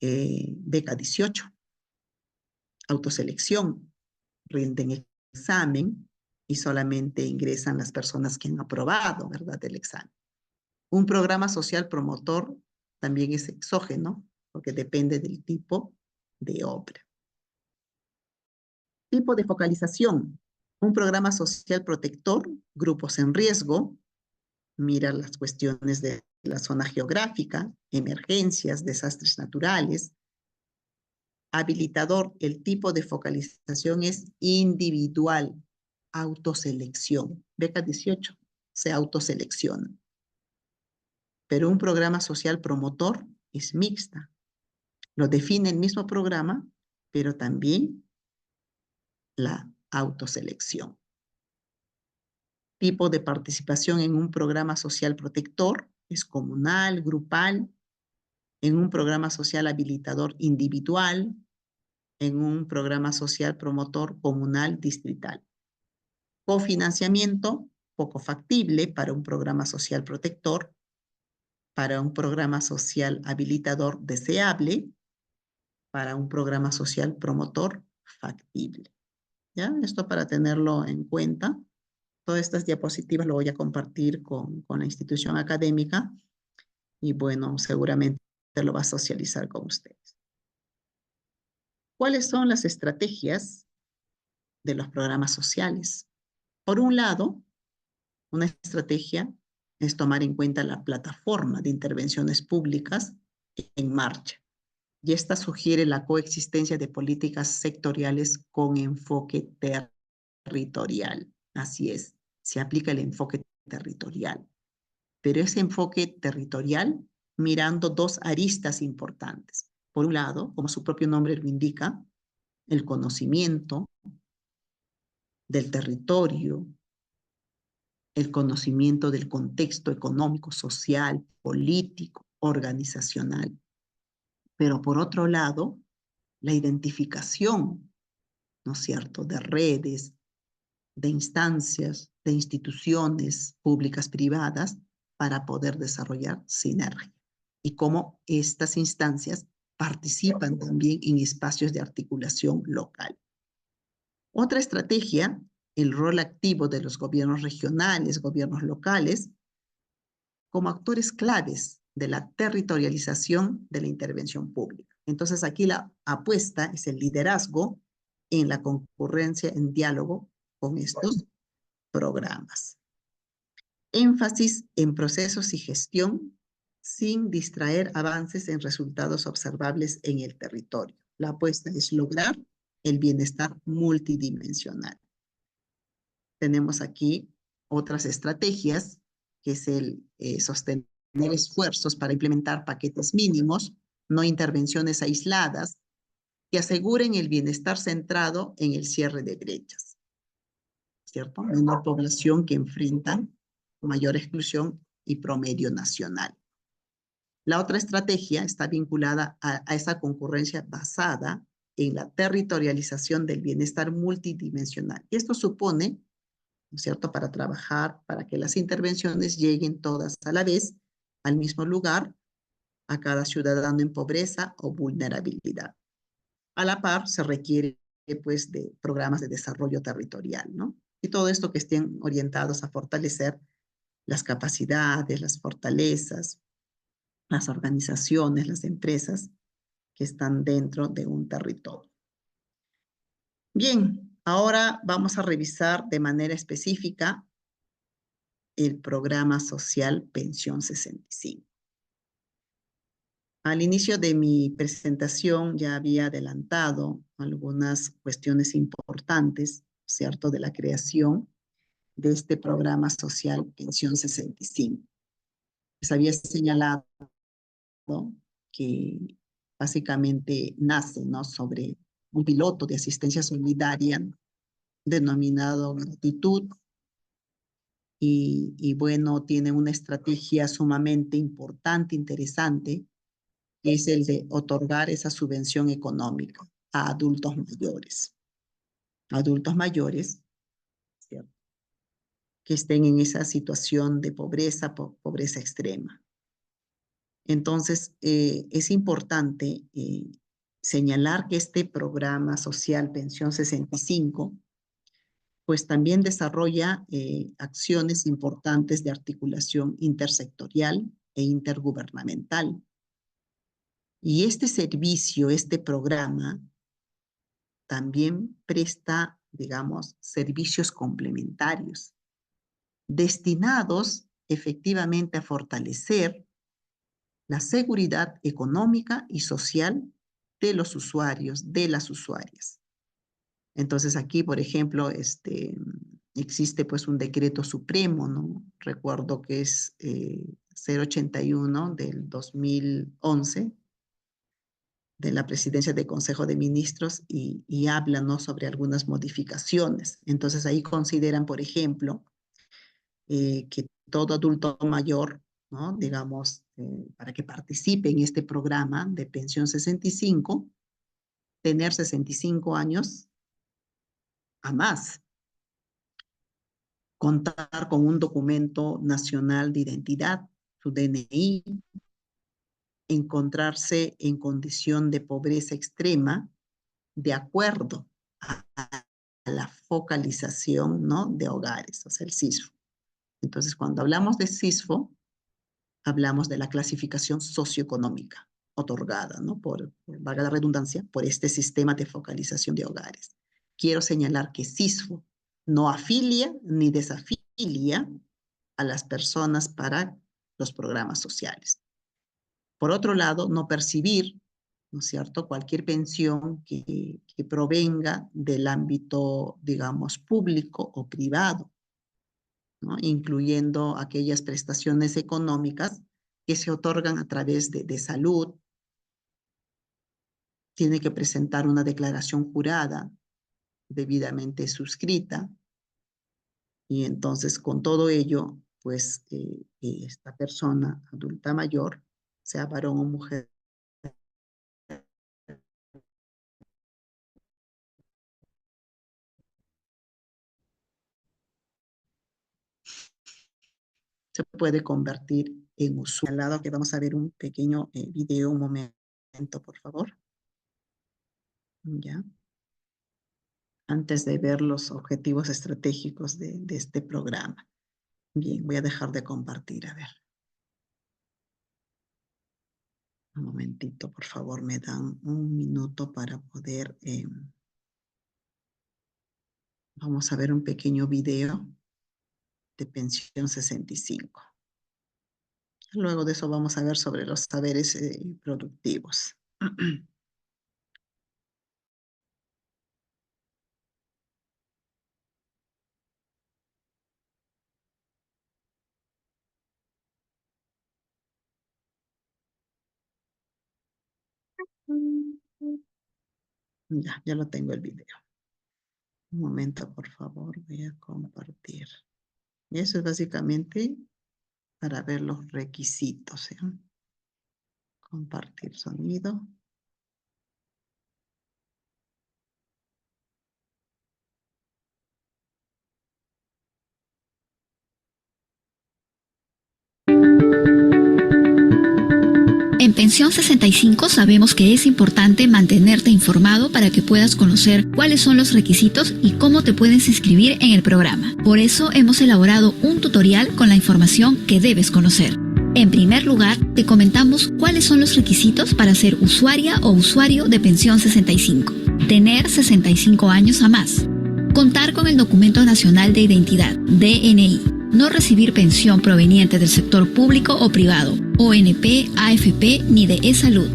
beca 18, autoselección, rinden examen y solamente ingresan las personas que han aprobado, ¿verdad?, el examen. Un programa social promotor también es exógeno, porque depende del tipo de obra. Tipo de focalización. Un programa social protector, grupos en riesgo, mira las cuestiones de la zona geográfica, emergencias, desastres naturales. Habilitador, el tipo de focalización es individual, autoselección. Beca 18 se autoselecciona. Pero un programa social promotor es mixta. Lo define el mismo programa, pero también la autoselección. Tipo de participación en un programa social protector es comunal, grupal, en un programa social habilitador individual, en un programa social promotor comunal distrital. Cofinanciamiento, poco factible para un programa social protector, para un programa social habilitador deseable, para un programa social promotor factible. ¿Ya? Esto para tenerlo en cuenta. Todas estas diapositivas lo voy a compartir con la institución académica y bueno, seguramente lo va a socializar con ustedes. ¿Cuáles son las estrategias de los programas sociales? Por un lado, una estrategia es tomar en cuenta la plataforma de intervenciones públicas en marcha. Y esta sugiere la coexistencia de políticas sectoriales con enfoque territorial. Así es, se aplica el enfoque territorial. Pero ese enfoque territorial mirando dos aristas importantes. Por un lado, como su propio nombre lo indica, el conocimiento del territorio, el conocimiento del contexto económico, social, político, organizacional. Pero por otro lado, la identificación, ¿no es cierto?, de redes, de instancias, de instituciones públicas, privadas, para poder desarrollar sinergia. Y cómo estas instancias participan también en espacios de articulación local. Otra estrategia, el rol activo de los gobiernos regionales, gobiernos locales, como actores claves de la territorialización de la intervención pública. Entonces aquí la apuesta es el liderazgo en la concurrencia, en diálogo con estos programas. Énfasis en procesos y gestión sin distraer avances en resultados observables en el territorio. La apuesta es lograr el bienestar multidimensional. Tenemos aquí otras estrategias, que es el sostener esfuerzos para implementar paquetes mínimos, no intervenciones aisladas, que aseguren el bienestar centrado en el cierre de brechas, ¿cierto? Menor población que enfrentan mayor exclusión y promedio nacional. La otra estrategia está vinculada a esa concurrencia basada en la territorialización del bienestar multidimensional. Y esto supone, ¿no es cierto?, para trabajar, para que las intervenciones lleguen todas a la vez, al mismo lugar, a cada ciudadano en pobreza o vulnerabilidad. A la par, se requiere, pues, de programas de desarrollo territorial, ¿no? Y todo esto que estén orientados a fortalecer las capacidades, las fortalezas, las organizaciones, las empresas que están dentro de un territorio. Bien, ahora vamos a revisar de manera específica el programa social Pensión 65. Al inicio de mi presentación ya había adelantado algunas cuestiones importantes, ¿cierto?, de la creación de este programa social Pensión 65. Les había señalado, ¿no?, que básicamente nace, ¿no?, sobre un piloto de asistencia solidaria denominado Gratitud bueno, tiene una estrategia sumamente importante, interesante, que es el de otorgar esa subvención económica a adultos mayores, ¿cierto?, que estén en esa situación de pobreza, pobreza extrema. Entonces, es importante señalar que este programa social Pensión 65, pues también desarrolla acciones importantes de articulación intersectorial e intergubernamental. Y este servicio, este programa, también presta, digamos, servicios complementarios, destinados efectivamente a fortalecer la seguridad económica y social de los usuarios, de las usuarias. Entonces aquí, por ejemplo, existe pues un decreto supremo, ¿no? Recuerdo que es 081 del 2011, de la Presidencia del Consejo de Ministros y habla, ¿no?, sobre algunas modificaciones. Entonces ahí consideran, por ejemplo, que todo adulto mayor, ¿no?, digamos, para que participe en este programa de pensión 65, tener 65 años a más, contar con un documento nacional de identidad, su DNI, encontrarse en condición de pobreza extrema, de acuerdo a la focalización, ¿no?, de hogares, o sea, el CISFO. Entonces, cuando hablamos de CISFO, hablamos de la clasificación socioeconómica otorgada, ¿no?, valga la redundancia, por este sistema de focalización de hogares. Quiero señalar que CISFO no afilia ni desafilia a las personas para los programas sociales. Por otro lado, no percibir, ¿no es cierto?, cualquier pensión que provenga del ámbito, digamos, público o privado, ¿no?, incluyendo aquellas prestaciones económicas que se otorgan a través de salud. Tiene que presentar una declaración jurada debidamente suscrita, y entonces con todo ello, pues esta persona adulta mayor, sea varón o mujer, se puede convertir en usuario. Al lado que vamos a ver un pequeño video, un momento, por favor. Ya. Antes de ver los objetivos estratégicos de este programa. Bien, voy a dejar de compartir, a ver. Un momentito, por favor, me dan un minuto para poder... vamos a ver un pequeño video de pensión 65. Luego de eso vamos a ver sobre los saberes productivos. Ya lo tengo el video. Un momento, por favor, voy a compartir. Y eso es básicamente para ver los requisitos, ¿eh? Compartir sonido. En Pensión 65 sabemos que es importante mantenerte informado para que puedas conocer cuáles son los requisitos y cómo te puedes inscribir en el programa. Por eso hemos elaborado un tutorial con la información que debes conocer. En primer lugar, te comentamos cuáles son los requisitos para ser usuaria o usuario de Pensión 65. Tener 65 años a más. Contar con el Documento Nacional de Identidad, DNI. No recibir pensión proveniente del sector público o privado. ONP, AFP ni de e-salud.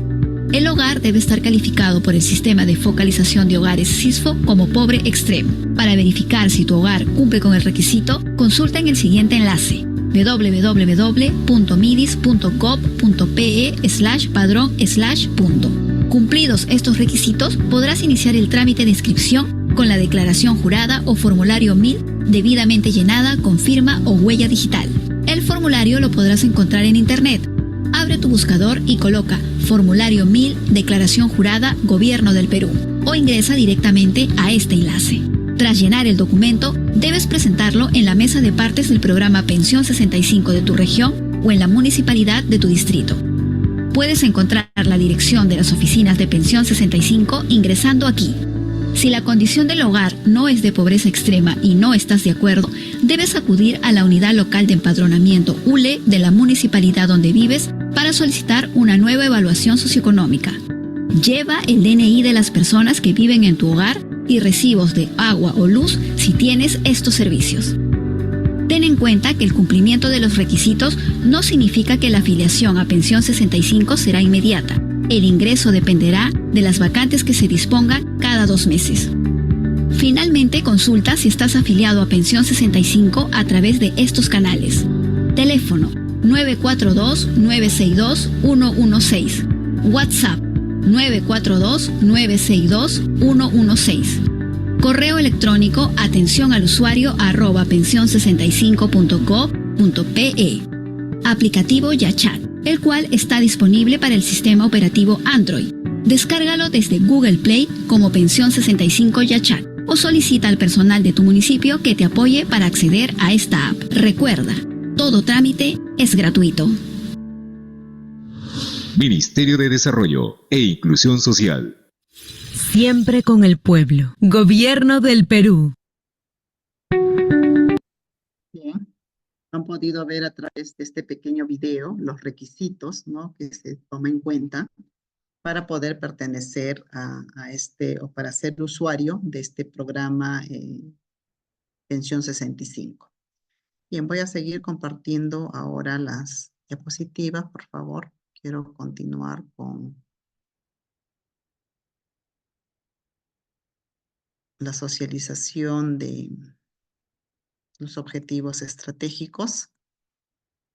El hogar debe estar calificado por el Sistema de Focalización de Hogares SISFO como pobre extremo. Para verificar si tu hogar cumple con el requisito, consulta en el siguiente enlace: www.midis.gov.pe/padrón/punto. Cumplidos estos requisitos, podrás iniciar el trámite de inscripción con la declaración jurada o formulario 1000 debidamente llenada con firma o huella digital. El formulario lo podrás encontrar en Internet. Abre tu buscador y coloca Formulario 1000, Declaración Jurada, Gobierno del Perú, o ingresa directamente a este enlace. Tras llenar el documento, debes presentarlo en la mesa de partes del programa Pensión 65 de tu región o en la municipalidad de tu distrito. Puedes encontrar la dirección de las oficinas de Pensión 65 ingresando aquí. Si la condición del hogar no es de pobreza extrema y no estás de acuerdo, debes acudir a la unidad local de empadronamiento ULE de la municipalidad donde vives para solicitar una nueva evaluación socioeconómica. Lleva el DNI de las personas que viven en tu hogar y recibos de agua o luz si tienes estos servicios. Ten en cuenta que el cumplimiento de los requisitos no significa que la afiliación a Pensión 65 será inmediata. El ingreso dependerá de las vacantes que se dispongan cada 2 meses. Finalmente, consulta si estás afiliado a Pensión 65 a través de estos canales. Teléfono 942-962-116. WhatsApp 942-962-116. Correo electrónico atencionalusuario@pension65.gov.pe. Aplicativo YaChat, el cual está disponible para el sistema operativo Android. Descárgalo desde Google Play como Pensión 65 YaChat o solicita al personal de tu municipio que te apoye para acceder a esta app. Recuerda, todo trámite es gratuito. Ministerio de Desarrollo e Inclusión Social. Siempre con el pueblo. Gobierno del Perú. Bien, han podido ver a través de este pequeño video los requisitos, ¿no?, que se toma en cuenta para poder pertenecer a este, o para ser usuario de este programa Pensión 65. Bien, voy a seguir compartiendo ahora las diapositivas, por favor. Quiero continuar con la socialización de los objetivos estratégicos.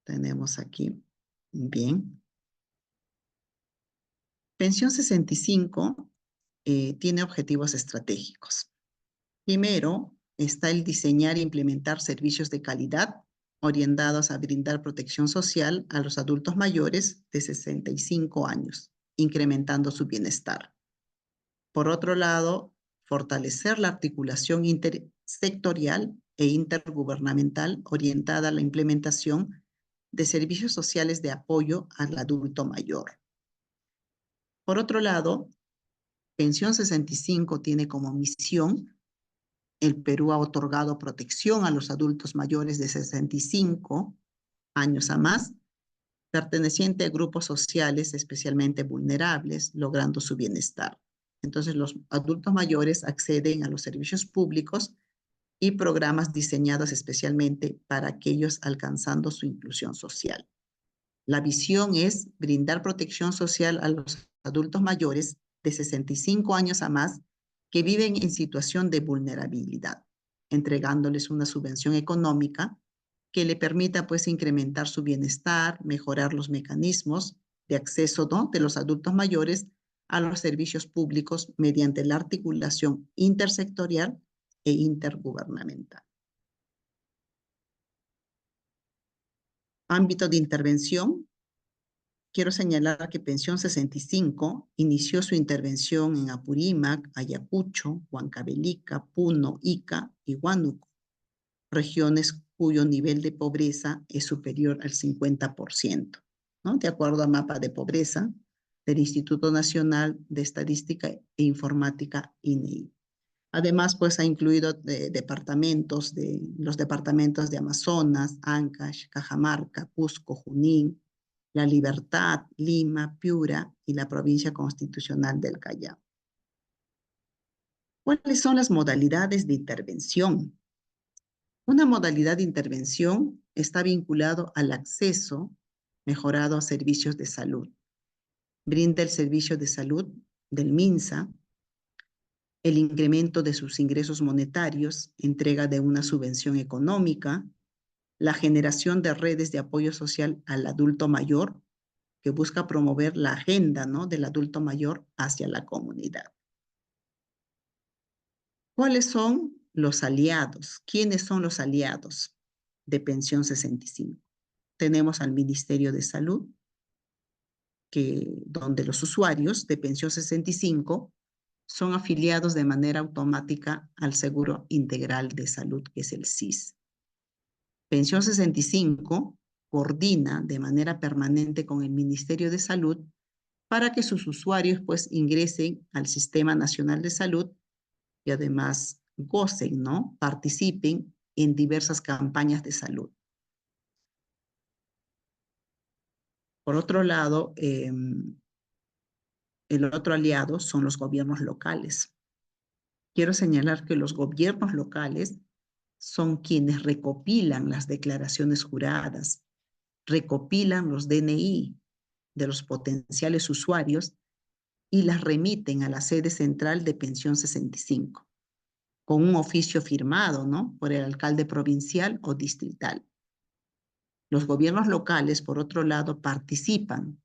Tenemos aquí, bien. Pensión 65 tiene objetivos estratégicos. Primero, está el diseñar e implementar servicios de calidad orientados a brindar protección social a los adultos mayores de 65 años, incrementando su bienestar. Por otro lado, fortalecer la articulación intersectorial e intergubernamental orientada a la implementación de servicios sociales de apoyo al adulto mayor. Por otro lado, Pensión 65 tiene como misión: el Perú ha otorgado protección a los adultos mayores de 65 años a más, perteneciente a grupos sociales especialmente vulnerables, logrando su bienestar. Entonces, los adultos mayores acceden a los servicios públicos y programas diseñados especialmente para aquellos alcanzando su inclusión social. La visión es brindar protección social a los adultos mayores de 65 años a más que viven en situación de vulnerabilidad, entregándoles una subvención económica que le permita pues incrementar su bienestar, mejorar los mecanismos de acceso, ¿no?, de los adultos mayores a los servicios públicos mediante la articulación intersectorial e intergubernamental. Ámbito de intervención. Quiero señalar que Pensión 65 inició su intervención en Apurímac, Ayacucho, Huancavelica, Puno, Ica y Huánuco, regiones cuyo nivel de pobreza es superior al 50%, ¿no?, de acuerdo a mapa de pobreza del Instituto Nacional de Estadística e Informática, INEI. Además, pues ha incluido los departamentos de Amazonas, Ancash, Cajamarca, Cusco, Junín, La Libertad, Lima, Piura y la provincia constitucional del Callao. ¿Cuáles son las modalidades de intervención? Una modalidad de intervención está vinculado al acceso mejorado servicios de salud. Brinda el servicio de salud del MINSA, el incremento de sus ingresos monetarios, entrega de una subvención económica, la generación de redes de apoyo social al adulto mayor, que busca promover la agenda, ¿no?, del adulto mayor hacia la comunidad. ¿Cuáles son los aliados? ¿Quiénes son los aliados de Pensión 65? Tenemos al Ministerio de Salud, donde los usuarios de Pensión 65 son afiliados de manera automática al Seguro Integral de Salud, que es el SIS. Pensión 65 coordina de manera permanente con el Ministerio de Salud para que sus usuarios pues ingresen al Sistema Nacional de Salud y además gocen, ¿no?, participen en diversas campañas de salud. Por otro lado, el otro aliado son los gobiernos locales. Quiero señalar que los gobiernos locales son quienes recopilan las declaraciones juradas, recopilan los DNI de los potenciales usuarios y las remiten a la sede central de Pensión 65, con un oficio firmado, ¿no?, por el alcalde provincial o distrital. Los gobiernos locales, por otro lado, participan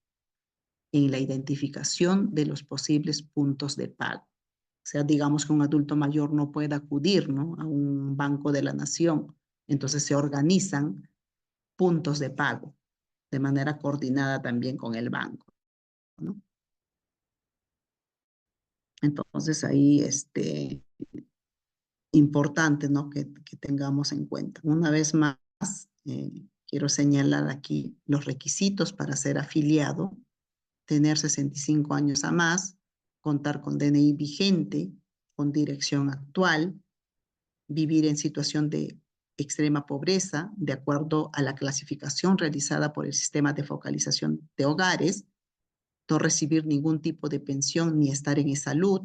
en la identificación de los posibles puntos de pago. O sea, digamos que un adulto mayor no puede acudir, ¿no?, a un banco de la nación. Entonces se organizan puntos de pago de manera coordinada también con el banco, ¿no? Entonces ahí importante, ¿no?, que tengamos en cuenta. Una vez más, quiero señalar aquí los requisitos para ser afiliado: tener 65 años a más, contar con DNI vigente, con dirección actual, vivir en situación de extrema pobreza, de acuerdo a la clasificación realizada por el Sistema de Focalización de Hogares, no recibir ningún tipo de pensión ni estar en salud,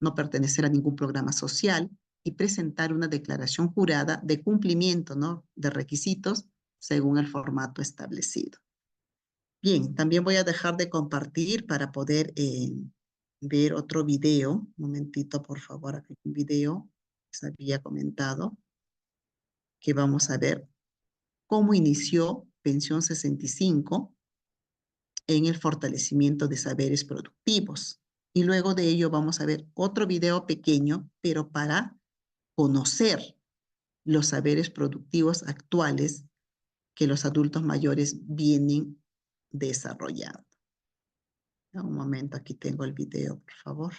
no pertenecer a ningún programa social y presentar una declaración jurada de cumplimiento, ¿no?, de requisitos según el formato establecido. Bien, también voy a dejar de compartir para poder ver otro video. Un momentito, por favor, aquí un video que les había comentado, que vamos a ver cómo inició Pensión 65 en el fortalecimiento de saberes productivos. Y luego de ello vamos a ver otro video pequeño, pero para conocer los saberes productivos actuales que los adultos mayores vienen desarrollando. Un momento, aquí tengo el video, por favor.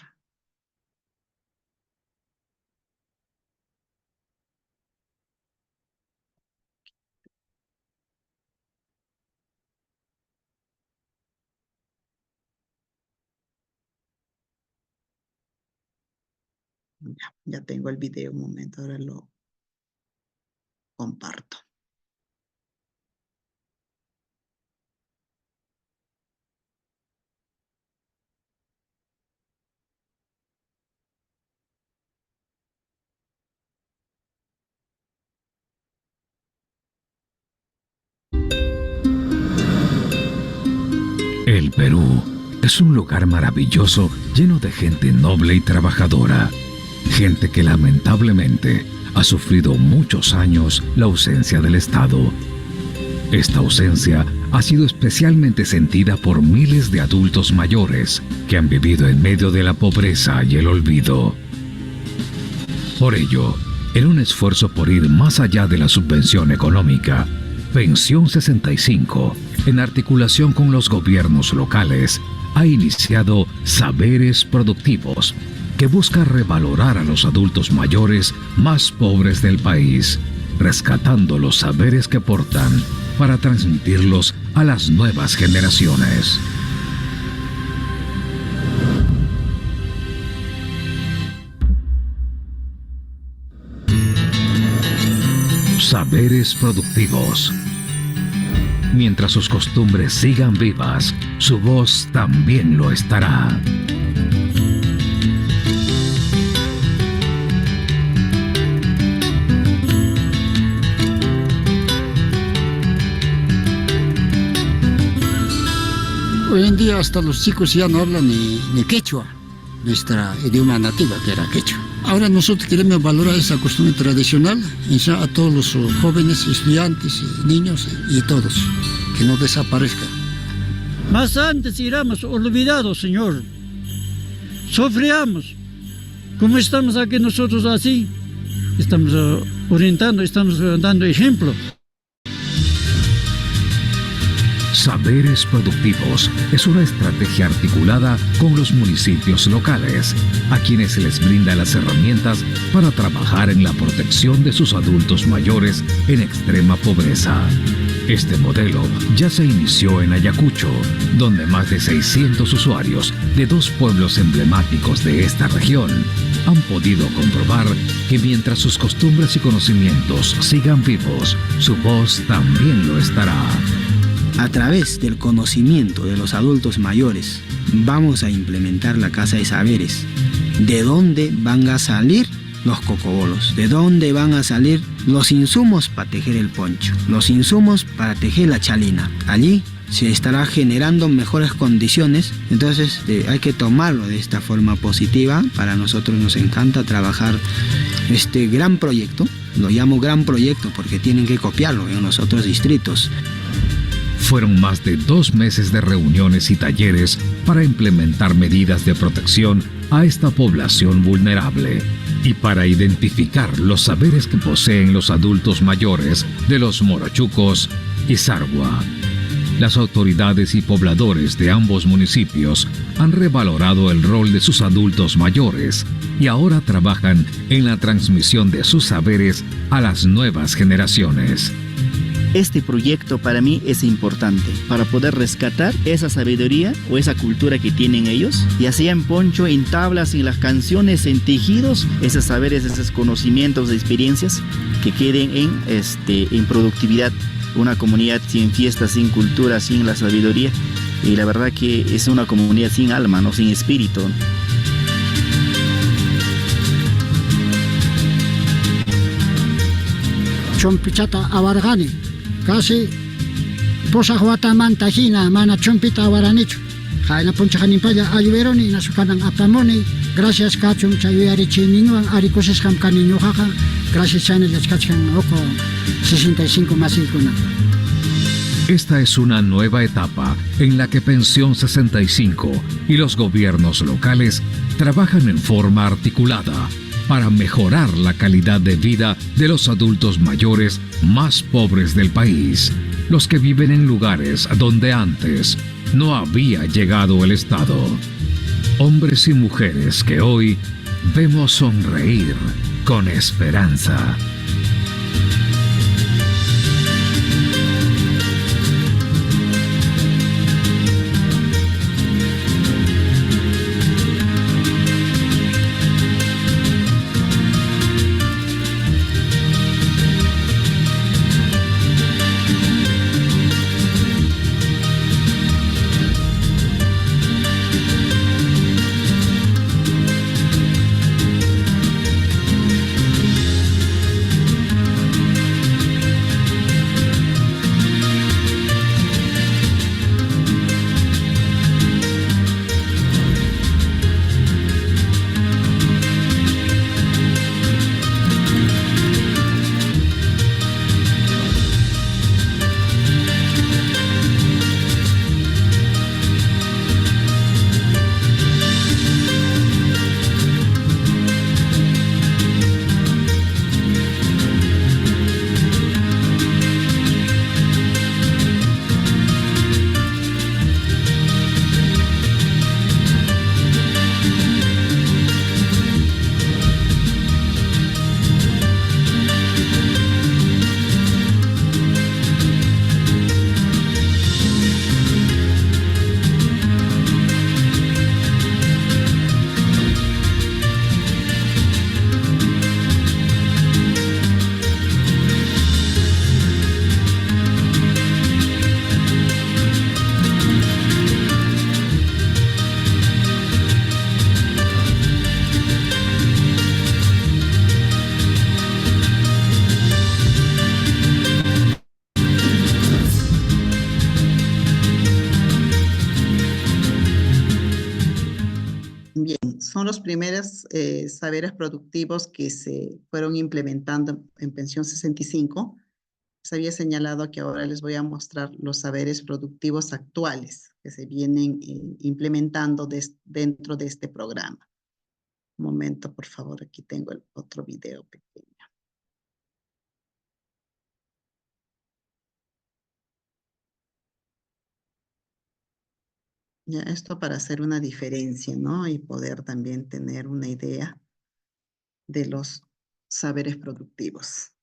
Ya tengo el video, un momento, ahora lo comparto. El Perú es un lugar maravilloso lleno de gente noble y trabajadora. Gente que lamentablemente ha sufrido muchos años la ausencia del Estado. Esta ausencia ha sido especialmente sentida por miles de adultos mayores que han vivido en medio de la pobreza y el olvido. Por ello, en un esfuerzo por ir más allá de la subvención económica, Pensión 65, en articulación con los gobiernos locales, ha iniciado Saberes Productivos, que busca revalorar a los adultos mayores más pobres del país, rescatando los saberes que portan para transmitirlos a las nuevas generaciones. Saberes Productivos. Mientras sus costumbres sigan vivas, su voz también lo estará. Hoy en día hasta los chicos ya no hablan ni quechua, nuestra idioma nativa que era quechua. Ahora nosotros queremos valorar esa costumbre tradicional y ya a todos los jóvenes, estudiantes, niños y todos, que no desaparezca. Más antes éramos olvidados, Señor. Sufríamos. ¿Cómo estamos aquí nosotros así? Estamos orientando, estamos dando ejemplo. Saberes Productivos es una estrategia articulada con los municipios locales, a quienes se les brinda las herramientas para trabajar en la protección de sus adultos mayores en extrema pobreza. Este modelo ya se inició en Ayacucho, donde más de 600 usuarios de 2 pueblos emblemáticos de esta región han podido comprobar que mientras sus costumbres y conocimientos sigan vivos, su voz también lo estará. A través del conocimiento de los adultos mayores, vamos a implementar la Casa de Saberes. ¿De dónde van a salir los cocobolos? ¿De dónde van a salir los insumos para tejer el poncho? Los insumos para tejer la chalina. Allí se estará generando mejores condiciones. Entonces hay que tomarlo de esta forma positiva. Para nosotros nos encanta trabajar este gran proyecto. Lo llamo gran proyecto porque tienen que copiarlo en los otros distritos. Fueron más de 2 meses de reuniones y talleres para implementar medidas de protección a esta población vulnerable y para identificar los saberes que poseen los adultos mayores de los Morochucos y Sargua. Las autoridades y pobladores de ambos municipios han revalorado el rol de sus adultos mayores y ahora trabajan en la transmisión de sus saberes a las nuevas generaciones. Este proyecto para mí es importante para poder rescatar esa sabiduría o esa cultura que tienen ellos, ya sea en poncho, en tablas, en las canciones, en tejidos, esos saberes, esos conocimientos, experiencias que queden en productividad. Una comunidad sin fiesta, sin cultura, sin la sabiduría, y la verdad que es una comunidad sin alma, ¿no? Sin espíritu. Chompichata awargani. Casi posa huatamanta hina mana chompita awaranichu. Jaina ponchajanimpaya ayuveroni nasukanan apamoni. Gracias kachum chayuyari chininuan arikuses hamkaniño jaja. Gracias channel yachkachan oko 65 más 5. Esta es una nueva etapa en la que Pensión 65 y los gobiernos locales trabajan en forma articulada para mejorar la calidad de vida de los adultos mayores más pobres del país, los que viven en lugares donde antes no había llegado el Estado. Hombres y mujeres que hoy vemos sonreír con esperanza. son los primeros saberes productivos que se fueron implementando en Pensión 65. Les había señalado que ahora les voy a mostrar los saberes productivos actuales que se vienen implementando dentro de este programa. Un momento, por favor, aquí tengo el otro video pequeño. Ya, esto para hacer una diferencia, ¿no? Y poder también tener una idea de los saberes productivos.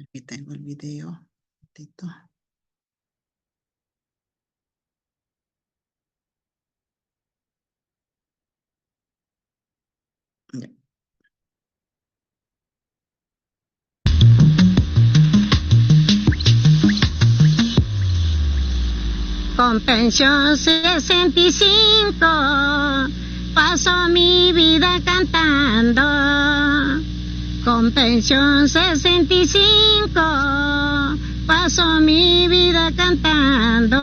Aquí tengo el video. Un momentito. Ya. Con Pensión 65 paso mi vida cantando. Con Pensión 65 paso mi vida cantando.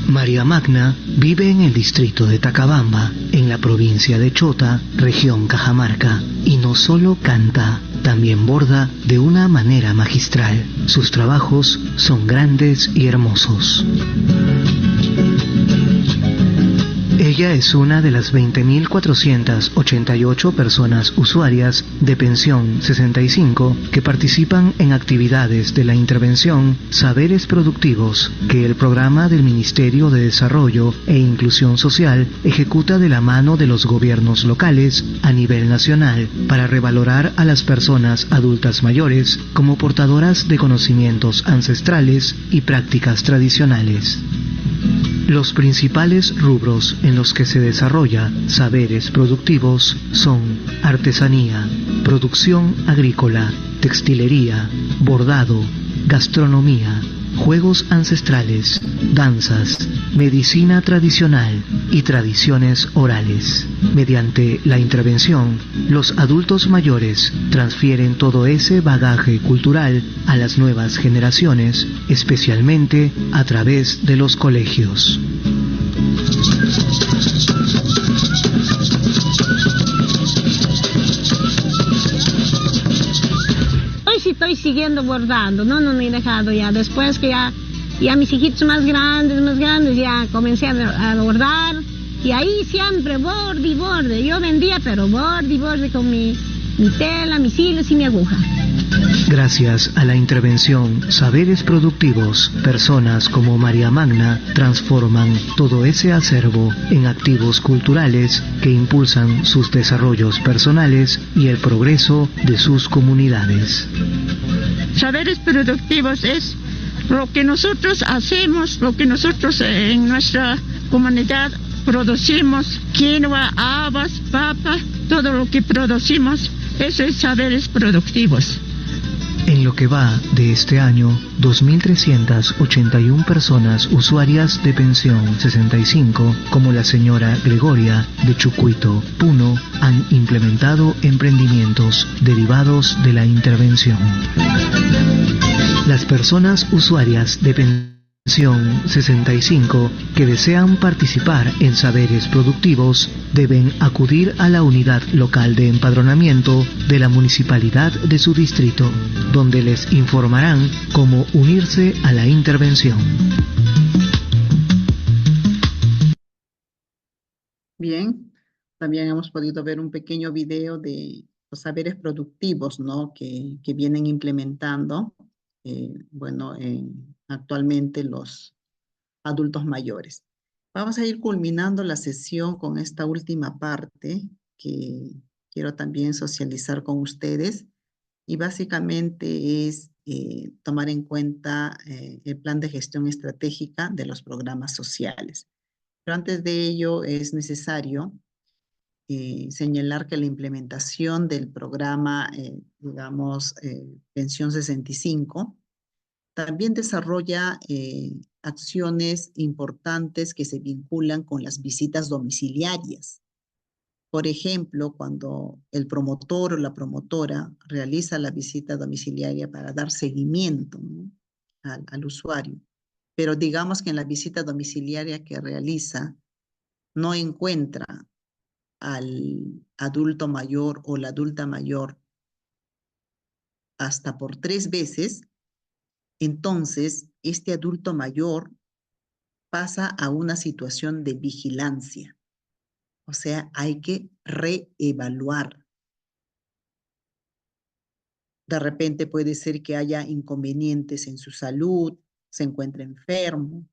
María Magna vive en el distrito de Tacabamba, en la provincia de Chota, región Cajamarca, y no solo canta, también borda de una manera magistral. Sus trabajos son grandes y hermosos. Ella es una de las 20.488 personas usuarias de Pensión 65 que participan en actividades de la intervención Saberes Productivos que el programa del Ministerio de Desarrollo e Inclusión Social ejecuta de la mano de los gobiernos locales a nivel nacional para revalorar a las personas adultas mayores como portadoras de conocimientos ancestrales y prácticas tradicionales. Los principales rubros en los que se desarrolla saberes productivos son artesanía, producción agrícola, textilería, bordado, gastronomía, juegos ancestrales, danzas, medicina tradicional y tradiciones orales. Mediante la intervención, los adultos mayores transfieren todo ese bagaje cultural a las nuevas generaciones, especialmente a través de los colegios. Hoy sí estoy siguiendo bordando, no he dejado ya. Después que ya mis hijitos más grandes, ya comencé a bordar. Y ahí siempre borde y borde. Yo vendía, pero borde y borde con mi tela, mis hilos y mi aguja. Gracias a la intervención Saberes Productivos, personas como María Magna transforman todo ese acervo en activos culturales que impulsan sus desarrollos personales y el progreso de sus comunidades. Saberes Productivos es lo que nosotros hacemos, lo que nosotros en nuestra comunidad producimos, quinoa, habas, papa, todo lo que producimos, eso es Saberes Productivos. En lo que va de este año, 2.381 personas usuarias de Pensión 65, como la señora Gregoria de Chucuito, Puno, han implementado emprendimientos derivados de la intervención. Las personas usuarias de Pensión 65 que desean participar en saberes productivos deben acudir a la unidad local de empadronamiento de la municipalidad de su distrito, donde les informarán cómo unirse a la intervención. Bien, también hemos podido ver un pequeño video de los saberes productivos, ¿no? que vienen implementando, actualmente los adultos mayores. Vamos a ir culminando la sesión con esta última parte que quiero también socializar con ustedes y básicamente es tomar en cuenta el plan de gestión estratégica de los programas sociales. Pero antes de ello es necesario señalar que la implementación del programa, Pensión 65, también desarrolla acciones importantes que se vinculan con las visitas domiciliarias. Por ejemplo, cuando el promotor o la promotora realiza la visita domiciliaria para dar seguimiento, ¿no?, al usuario. Pero digamos que en la visita domiciliaria que realiza no encuentra al adulto mayor o la adulta mayor hasta por 3 veces, entonces este adulto mayor pasa a una situación de vigilancia. O sea, hay que reevaluar. De repente puede ser que haya inconvenientes en su salud, se encuentre enfermo,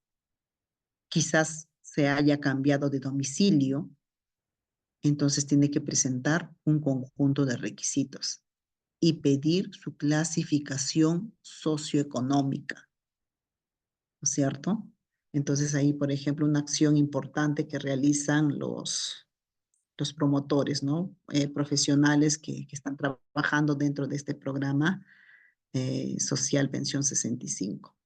quizás se haya cambiado de domicilio, entonces tiene que presentar un conjunto de requisitos y pedir su clasificación socioeconómica, ¿no es cierto? Entonces ahí, por ejemplo, una acción importante que realizan los promotores, ¿no? Profesionales que están trabajando dentro de este programa social Pensión 65.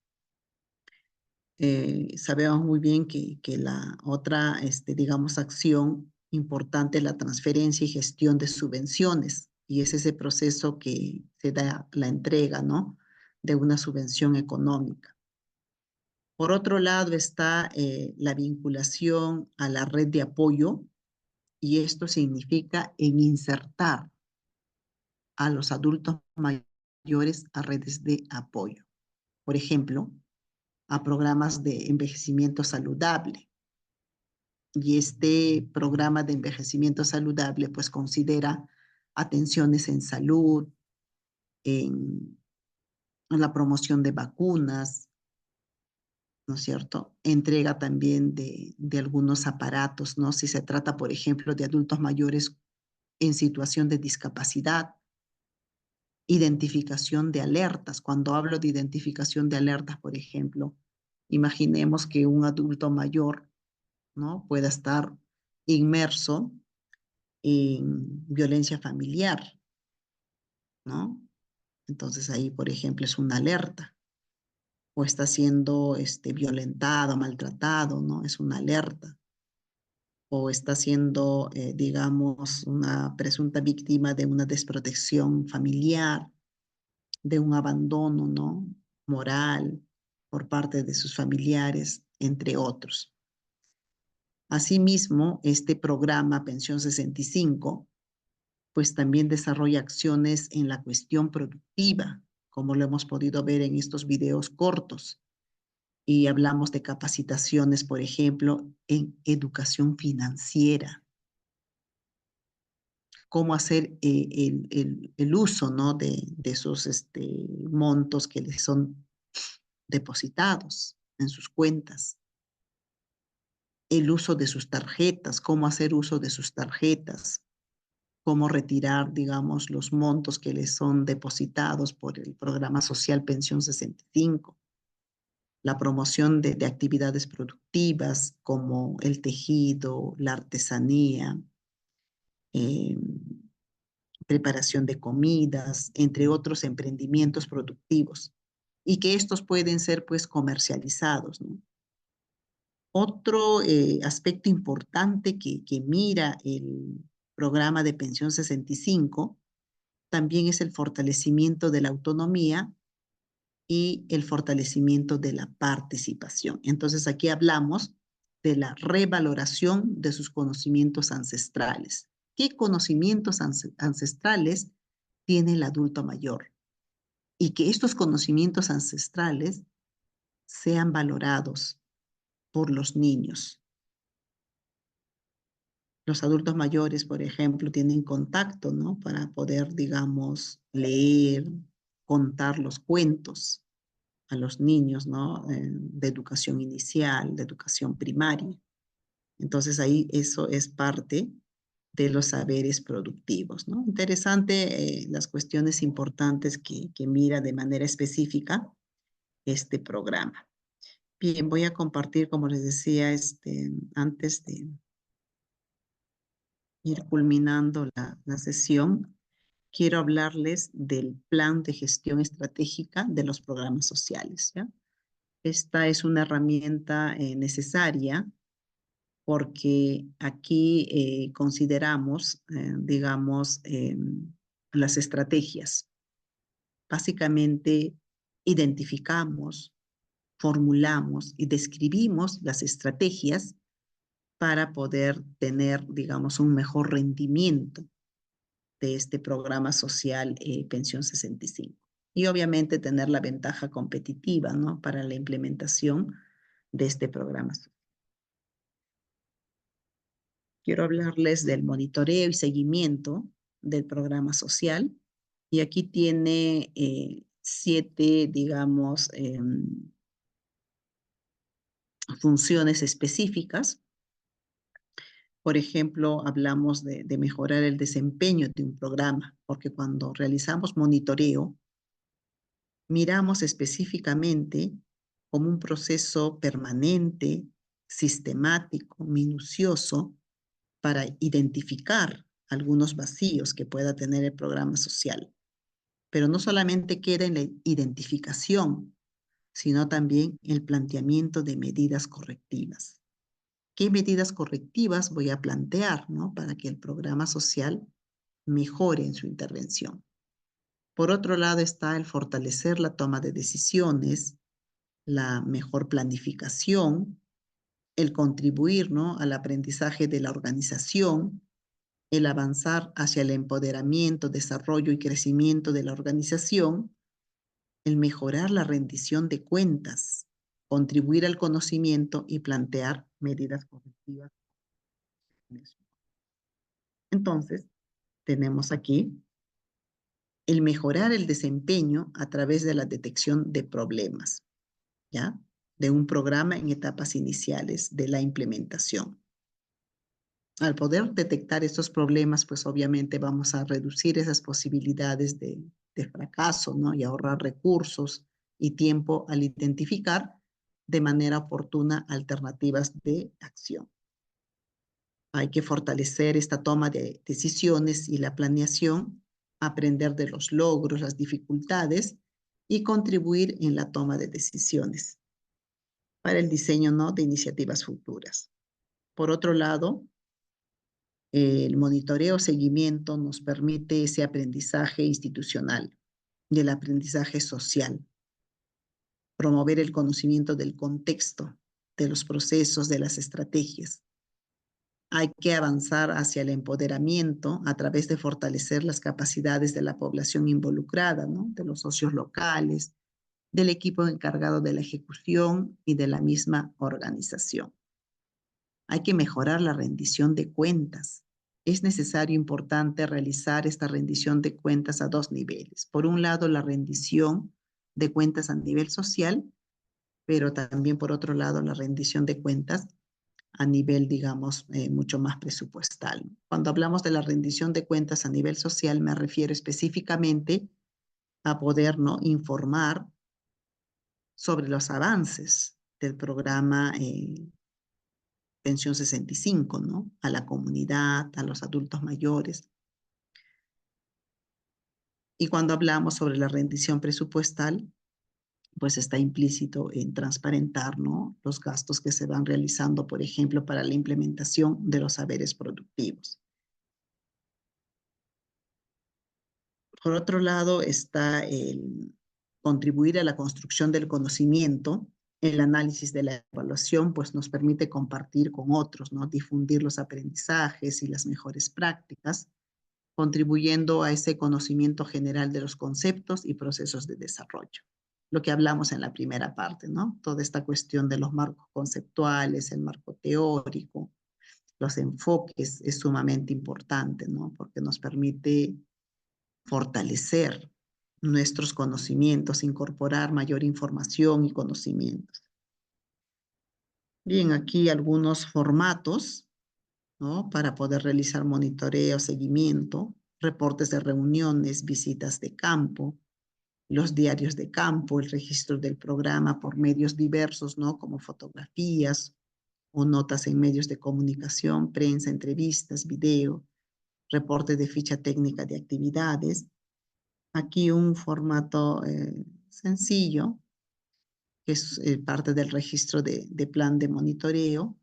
Sabemos muy bien que la otra, digamos, acción importante es la transferencia y gestión de subvenciones, y es ese proceso que se da la entrega, ¿no?, de una subvención económica. Por otro lado está la vinculación a la red de apoyo, y esto significa en insertar a los adultos mayores a redes de apoyo. Por ejemplo, a programas de envejecimiento saludable. Y este programa de envejecimiento saludable pues considera atenciones en salud, en la promoción de vacunas, ¿no es cierto? Entrega también de algunos aparatos, ¿no? Si se trata, por ejemplo, de adultos mayores en situación de discapacidad. Identificación de alertas. Cuando hablo de identificación de alertas, por ejemplo, imaginemos que un adulto mayor, ¿no?, pueda estar inmerso en violencia familiar, ¿no? Entonces ahí, por ejemplo, es una alerta. O está siendo violentado, maltratado, ¿no? Es una alerta. O está siendo, digamos, una presunta víctima de una desprotección familiar, de un abandono, ¿no?, moral por parte de sus familiares, entre otros. Asimismo, este programa Pensión 65, pues también desarrolla acciones en la cuestión productiva, como lo hemos podido ver en estos videos cortos. Y hablamos de capacitaciones, por ejemplo, en educación financiera. Cómo hacer el uso, ¿no?, de esos montos que les son depositados en sus cuentas. El uso de sus tarjetas, cómo hacer uso de sus tarjetas, cómo retirar, digamos, los montos que les son depositados por el programa social Pensión 65. La promoción de actividades productivas como el tejido, la artesanía, preparación de comidas, entre otros emprendimientos productivos, y que estos pueden ser pues comercializados, ¿no? Otro aspecto importante que mira el programa de Pensión 65 también es el fortalecimiento de la autonomía y el fortalecimiento de la participación. Entonces aquí hablamos de la revaloración de sus conocimientos ancestrales. ¿Qué conocimientos ancestrales tiene el adulto mayor? Y que estos conocimientos ancestrales sean valorados por los niños. Los adultos mayores, por ejemplo, tienen contacto, ¿no?, para poder, digamos, leer, contar los cuentos a los niños, ¿no?, de educación inicial, de educación primaria. Entonces ahí eso es parte de los saberes productivos, ¿no? Interesante las cuestiones importantes que mira de manera específica este programa. Bien, voy a compartir, como les decía, antes de ir culminando la sesión, quiero hablarles del plan de gestión estratégica de los programas sociales, ¿ya? Esta es una herramienta necesaria porque aquí consideramos, digamos, las estrategias. Básicamente, identificamos, formulamos y describimos las estrategias para poder tener, digamos, un mejor rendimiento de este programa social Pensión 65. Y obviamente tener la ventaja competitiva, ¿no?, para la implementación de este programa. Quiero hablarles del monitoreo y seguimiento del programa social. Y aquí tiene 7, digamos, funciones específicas. Por ejemplo, hablamos de mejorar el desempeño de un programa, porque cuando realizamos monitoreo, miramos específicamente como un proceso permanente, sistemático, minucioso, para identificar algunos vacíos que pueda tener el programa social. Pero no solamente queda en la identificación, sino también el planteamiento de medidas correctivas. ¿Qué medidas correctivas voy a plantear, ¿no?, para que el programa social mejore en su intervención? Por otro lado está el fortalecer la toma de decisiones, la mejor planificación, el contribuir, ¿no?, al aprendizaje de la organización, el avanzar hacia el empoderamiento, desarrollo y crecimiento de la organización, el mejorar la rendición de cuentas, contribuir al conocimiento y plantear medidas correctivas. Entonces, tenemos aquí el mejorar el desempeño a través de la detección de problemas, ¿ya?, de un programa en etapas iniciales de la implementación. Al poder detectar estos problemas, pues obviamente vamos a reducir esas posibilidades de fracaso, ¿no?, y ahorrar recursos y tiempo al identificar de manera oportuna alternativas de acción. Hay que fortalecer esta toma de decisiones y la planeación, aprender de los logros, las dificultades y contribuir en la toma de decisiones para el diseño, ¿no?, de iniciativas futuras. Por otro lado, el monitoreo seguimiento nos permite ese aprendizaje institucional y el aprendizaje social. Promover el conocimiento del contexto, de los procesos, de las estrategias. Hay que avanzar hacia el empoderamiento a través de fortalecer las capacidades de la población involucrada, ¿no?, de los socios locales, del equipo encargado de la ejecución y de la misma organización. Hay que mejorar la rendición de cuentas. Es necesario, importante, realizar esta rendición de cuentas a 2 niveles. Por un lado, la rendición de cuentas a nivel social, pero también, por otro lado, la rendición de cuentas a nivel, digamos, mucho más presupuestal. Cuando hablamos de la rendición de cuentas a nivel social, me refiero específicamente a poder, ¿no?, informar sobre los avances del programa Pensión 65, ¿no?, a la comunidad, a los adultos mayores. Y cuando hablamos sobre la rendición presupuestal, pues está implícito en transparentar, ¿no?, los gastos que se van realizando, por ejemplo, para la implementación de los saberes productivos. Por otro lado está el contribuir a la construcción del conocimiento. El análisis de la evaluación pues nos permite compartir con otros, ¿no?, difundir los aprendizajes y las mejores prácticas, contribuyendo a ese conocimiento general de los conceptos y procesos de desarrollo. Lo que hablamos en la primera parte, ¿no? Toda esta cuestión de los marcos conceptuales, el marco teórico, los enfoques es sumamente importante, ¿no?, porque nos permite fortalecer nuestros conocimientos, incorporar mayor información y conocimientos. Bien, aquí algunos formatos, ¿no?, para poder realizar monitoreo, seguimiento, reportes de reuniones, visitas de campo, los diarios de campo, el registro del programa por medios diversos, ¿no?, como fotografías o notas en medios de comunicación, prensa, entrevistas, video, reporte de ficha técnica de actividades. Aquí un formato sencillo que es parte del registro de plan de monitoreo.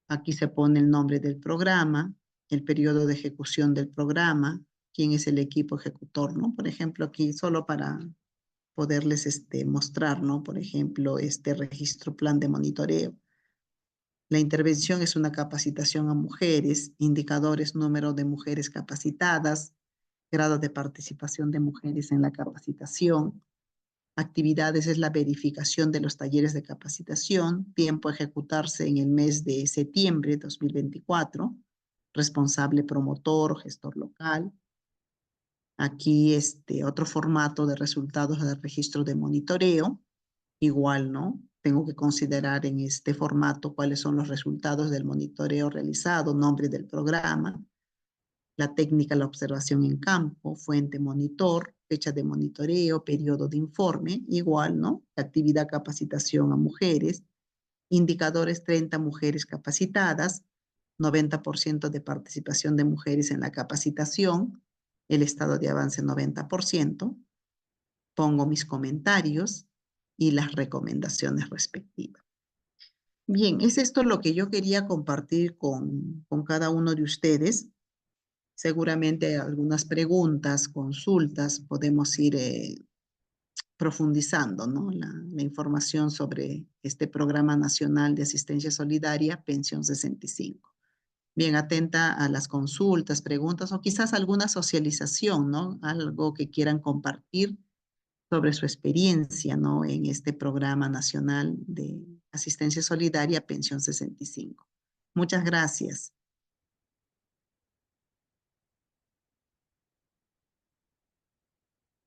Aquí se pone el nombre del programa, el periodo de ejecución del programa, quién es el equipo ejecutor, ¿no? Por ejemplo, aquí solo para poderles mostrar, ¿no? Por ejemplo, este registro plan de monitoreo. La intervención es una capacitación a mujeres, indicadores, número de mujeres capacitadas, grado de participación de mujeres en la capacitación. Actividades es la verificación de los talleres de capacitación, tiempo a ejecutarse en el mes de septiembre de 2024, responsable promotor, gestor local. Aquí otro formato de resultados del registro de monitoreo, igual, ¿no? Tengo que considerar en este formato cuáles son los resultados del monitoreo realizado, nombre del programa, la técnica, la observación en campo, fuente monitor, fecha de monitoreo, periodo de informe, igual, ¿no? Actividad capacitación a mujeres, indicadores 30 mujeres capacitadas, 90% de participación de mujeres en la capacitación, el estado de avance 90%, pongo mis comentarios y las recomendaciones respectivas. Bien, es esto lo que yo quería compartir con cada uno de ustedes. Seguramente algunas preguntas, consultas, podemos ir profundizando, ¿no? La información sobre este Programa Nacional de Asistencia Solidaria, Pensión 65. Bien, atenta a las consultas, preguntas o quizás alguna socialización, ¿no? Algo que quieran compartir sobre su experiencia, ¿no? En este Programa Nacional de Asistencia Solidaria, Pensión 65. Muchas gracias.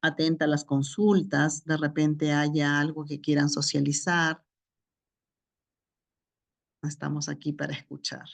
Atenta a las consultas, de repente haya algo que quieran socializar. Estamos aquí para escuchar.